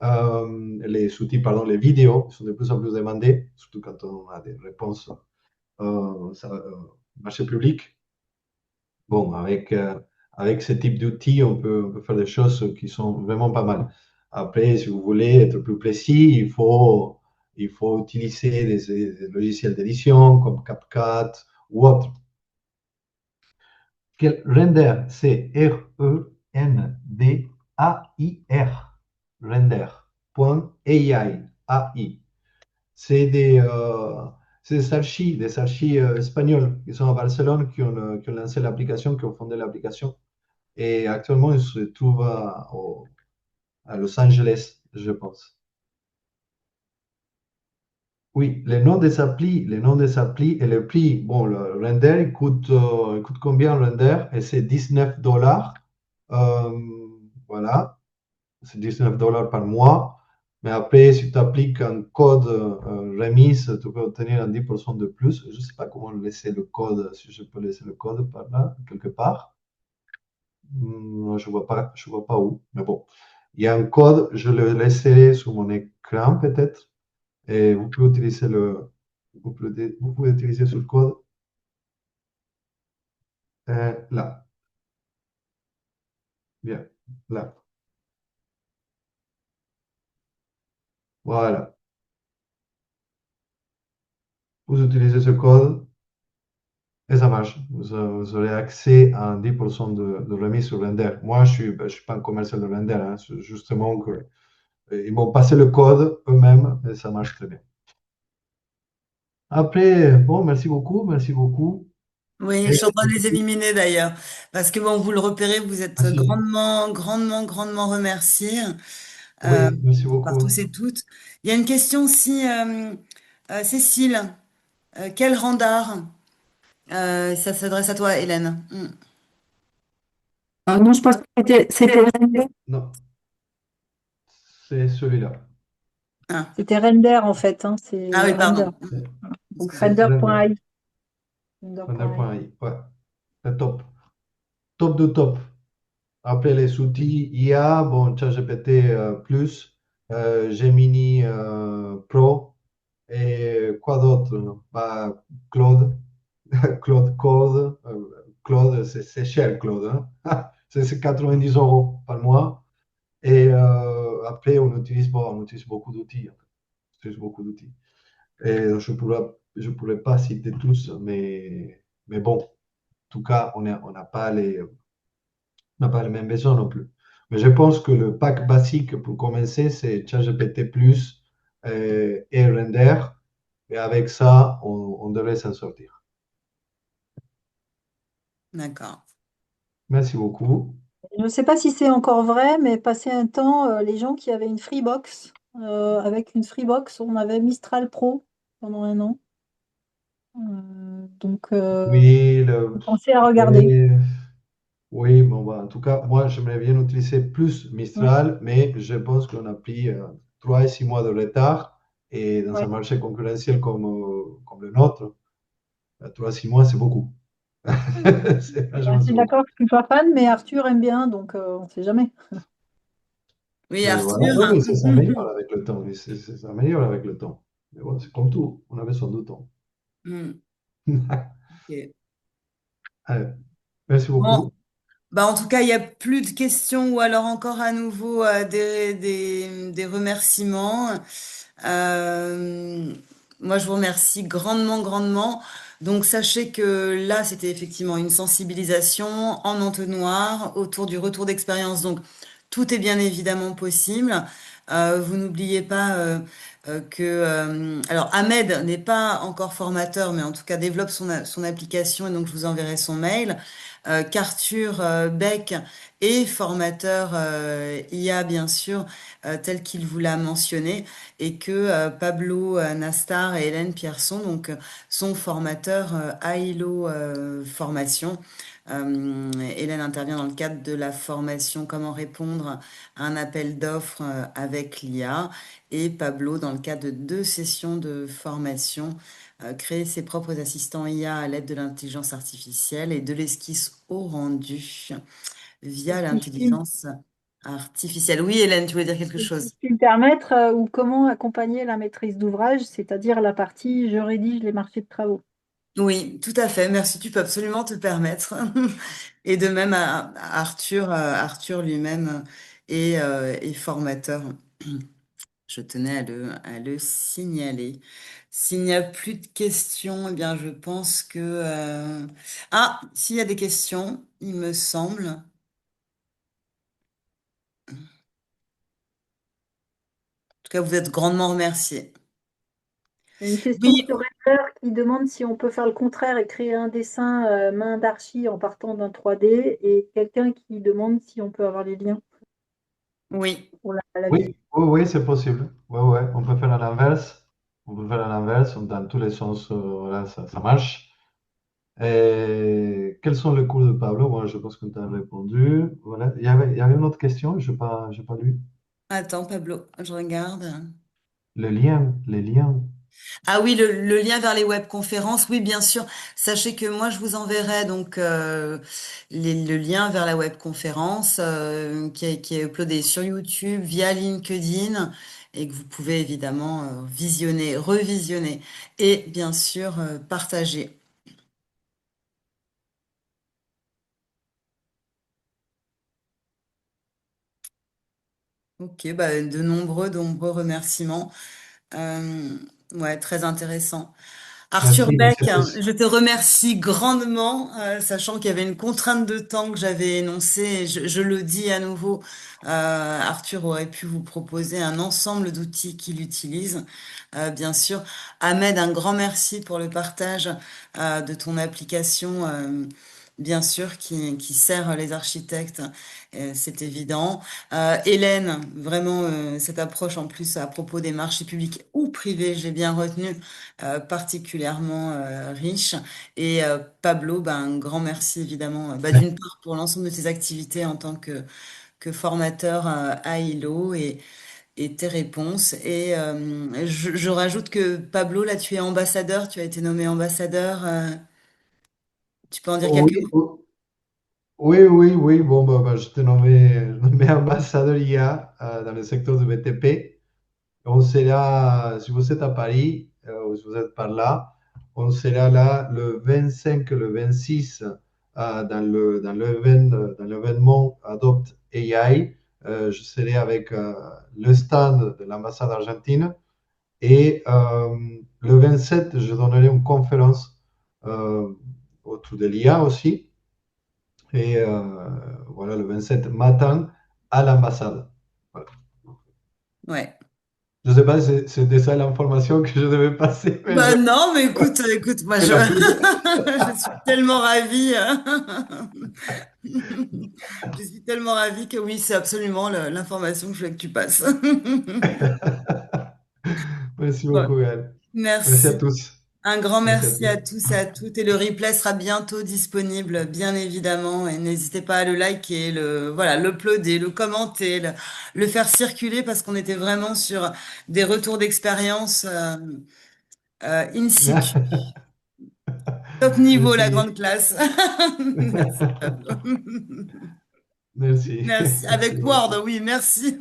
les outils, pardon, les vidéos sont de plus en plus demandés, surtout quand on a des réponses marché public. Bon, avec ce type d'outils, on peut faire des choses qui sont vraiment pas mal. Après, si vous voulez être plus précis, il faut utiliser des logiciels d'édition comme CapCut ou autres. Render, c'est R-E-N-D-A-I-R. Render.ai. AI. C'est des archis espagnols qui sont à Barcelone, qui ont lancé l'application, qui ont fondé l'application. Et actuellement, ils se trouvent à Los Angeles, je pense. Oui, les noms des applis et le prix. Bon, le render, il coûte combien le render? Et c'est 19 dollars. Euh, voilà, c'est 19 dollars par mois. Mais après, si tu appliques un code remise, tu peux obtenir un 10% de plus. Je ne sais pas comment laisser le code, si je peux laisser le code par là, quelque part. Je vois pas où. Mais bon, il y a un code, je le laisserai sur mon écran peut-être. Et vous pouvez utiliser vous pouvez utiliser ce code là. Bien, là. Voilà. Vous utilisez ce code et ça marche. Vous aurez accès à un 10% de remise sur Render. Moi, je suis pas un commercial de Render, hein. C'est justement que ils m'ont passé le code eux-mêmes et ça marche très bien. Après, bon, merci beaucoup, merci beaucoup. Oui, je Et suis en train de les éliminer d'ailleurs, parce que bon, vous le repérez, vous êtes merci. grandement remerciés euh, Oui, merci par tous beaucoup. et toutes. Il y a une question aussi, Cécile, quel rang d'art? Ça s'adresse à toi, Hélène. Ah non, je pense que Non, c'est celui-là. Ah. c'était Render en fait, hein, Ah c'est oui, Render. pardon. Donc C'est Render. render.ai. Render.ai. Render.ai. Ouais, c'est top. Top de top. Après les outils IA, bon, ChatGPT plus, Gemini Pro et quoi d'autre? Bah, Claude, Claude Code. Claude, c'est cher, Claude, hein. C'est 90 euros par mois. Et après, on utilise beaucoup d'outils, en fait. On utilise beaucoup d'outils. Et je pourrais pas citer tous, mais bon, en tout cas, on n'a pas on n'a pas les mêmes besoins non plus. Mais je pense que le pack basique pour commencer, c'est ChatGPT Plus et Render. Et avec ça, on devrait s'en sortir. D'accord. Merci beaucoup. Je ne sais pas si c'est encore vrai, mais passé un temps, les gens qui avaient une Freebox, avec une Freebox, on avait Mistral Pro pendant un an. Donc, Oui, pensez à regarder. oui, oui, bon, bah, en tout cas, moi, j'aimerais bien utiliser plus Mm. Mistral, mais je pense qu'on a pris 3 et 6 mois de retard. Et dans un Ouais. marché concurrentiel comme le nôtre, 3 à 6 mois, c'est beaucoup. C'est Ben, franchement, je c'est suis beaucoup. d'accord, je ne suis pas fan, mais Arthur aime bien, donc on ne sait jamais. Oui, Mais voilà, oui, Arthur. oui, ça s'améliore avec le temps. Oui, ça s'améliore avec le temps. Mais bon, c'est comme tout, on a besoin de temps. Hmm, ok. Allez, merci Bon, beaucoup. bah en tout cas, il n'y a plus de questions ou alors encore à nouveau des remerciements. Euh, Moi, je vous remercie grandement. Donc, sachez que là, c'était effectivement une sensibilisation en entonnoir autour du retour d'expérience. Donc, Tout est bien évidemment possible. Vous n'oubliez pas que alors Ahmed n'est pas encore formateur, mais en tout cas développe son application et donc je vous enverrai son mail. Qu'Arthur Beck est formateur IA bien sûr, tel qu'il vous l'a mentionné, et que Pablo Nastar et Hélène Pierson donc sont formateurs AILO formation. Hélène intervient dans le cadre de la formation Comment répondre à un appel d'offres avec l'IA et Pablo dans le cadre de 2 sessions de formation créer ses propres assistants IA à l'aide de l'intelligence artificielle et de l'esquisse au rendu via Si je puis, l'intelligence artificielle. Oui, Hélène, tu voulais dire quelque si je chose? puis me permettre, ou comment accompagner la maîtrise d'ouvrage, c'est-à-dire la partie je rédige les marchés de travaux. Oui, tout à fait. Merci, tu peux absolument te permettre. Et de même à Arthur, Arthur lui-même est formateur. Je tenais à le signaler. S'il n'y a plus de questions, eh bien, je pense que... Ah, s'il y a des questions, il me semble. En tout cas, vous êtes grandement remerciés. Une question Oui, sur Render qui demande si on peut faire le contraire et créer un dessin main d'archi en partant d'un 3D et quelqu'un qui demande si on peut avoir les liens oui. pour la Oui, visite. oui, oui, c'est possible. Oui, oui, on peut faire à l'inverse. On peut faire à l'inverse, dans tous les sens, voilà, ça marche. Et quels sont les cours de Pablo? Moi, je pense que tu as répondu. Voilà. Il y avait une autre question, je n'ai pas lu. Attends, Pablo, je regarde. Le lien, les liens. Ah oui, le lien vers les webconférences, oui, bien sûr. Sachez que moi, je vous enverrai donc le lien vers la webconférence qui est uploadé sur YouTube via LinkedIn et que vous pouvez évidemment visionner, revisionner et bien sûr partager. Ok, bah, nombreux remerciements. Euh, ouais, très intéressant. Arthur Merci, merci Beck, à tous. je te remercie grandement, sachant qu'il y avait une contrainte de temps que j'avais énoncée. Et je le dis à nouveau, Arthur aurait pu vous proposer un ensemble d'outils qu'il utilise. Bien sûr, Ahmed, un grand merci pour le partage de ton application. Bien sûr, qui sert les architectes, c'est évident. Hélène, vraiment, cette approche en plus à propos des marchés publics ou privés, j'ai bien retenu particulièrement riche. Et Pablo, ben, un grand merci évidemment, bah, d'une part pour l'ensemble de tes activités en tant que formateur à ILO et tes réponses. Et je rajoute que Pablo, là, tu es ambassadeur, tu as été nommé ambassadeur. Tu peux en dire quelques Oui, mots? oui, oui, oui. Bon, bah, je t'ai nommé ambassadeur IA dans le secteur du BTP. On sera, si vous êtes à Paris, ou si vous êtes par là, on sera là le 25 et le 26 dans l'événement Adopt AI. Je serai avec le stand de l'ambassade argentine et le 27, je donnerai une conférence euh, autour de l'IA aussi. Et voilà, le 27 matin à l'ambassade. Voilà. Ouais. Je ne sais pas si c'était ça l'information que je devais passer, mais Bah non, mais écoute, écoute, moi j'ai compris. je suis tellement ravie. Je suis tellement ravie que oui, c'est absolument l'information que je voulais que tu passes. Merci Bon, beaucoup, Gaël. Merci à merci. tous. Un grand Merci à merci tous. à tous et à toutes. Et le replay sera bientôt disponible, bien évidemment. Et n'hésitez pas à le liker, voilà, l'uploader, le commenter, le faire circuler parce qu'on était vraiment sur des retours d'expérience in situ. Top niveau, la Merci. grande classe. Merci, Pablo. Merci. Merci. Merci Avec Word, beaucoup. oui, merci.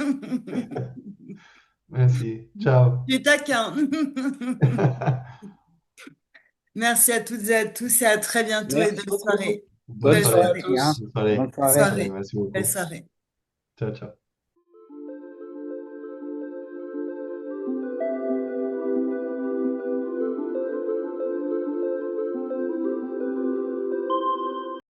Merci. Ciao. Tu es taquin. Merci à toutes et à tous et à très bientôt et Merci belle beaucoup. soirée. Bonne Bonne Belle soirée à soirée, soirée. hein. tous. Bonne soirée. Bonne Belle Bonne soirée. soirée. soirée. Merci Belle beaucoup. soirée. Ciao, ciao.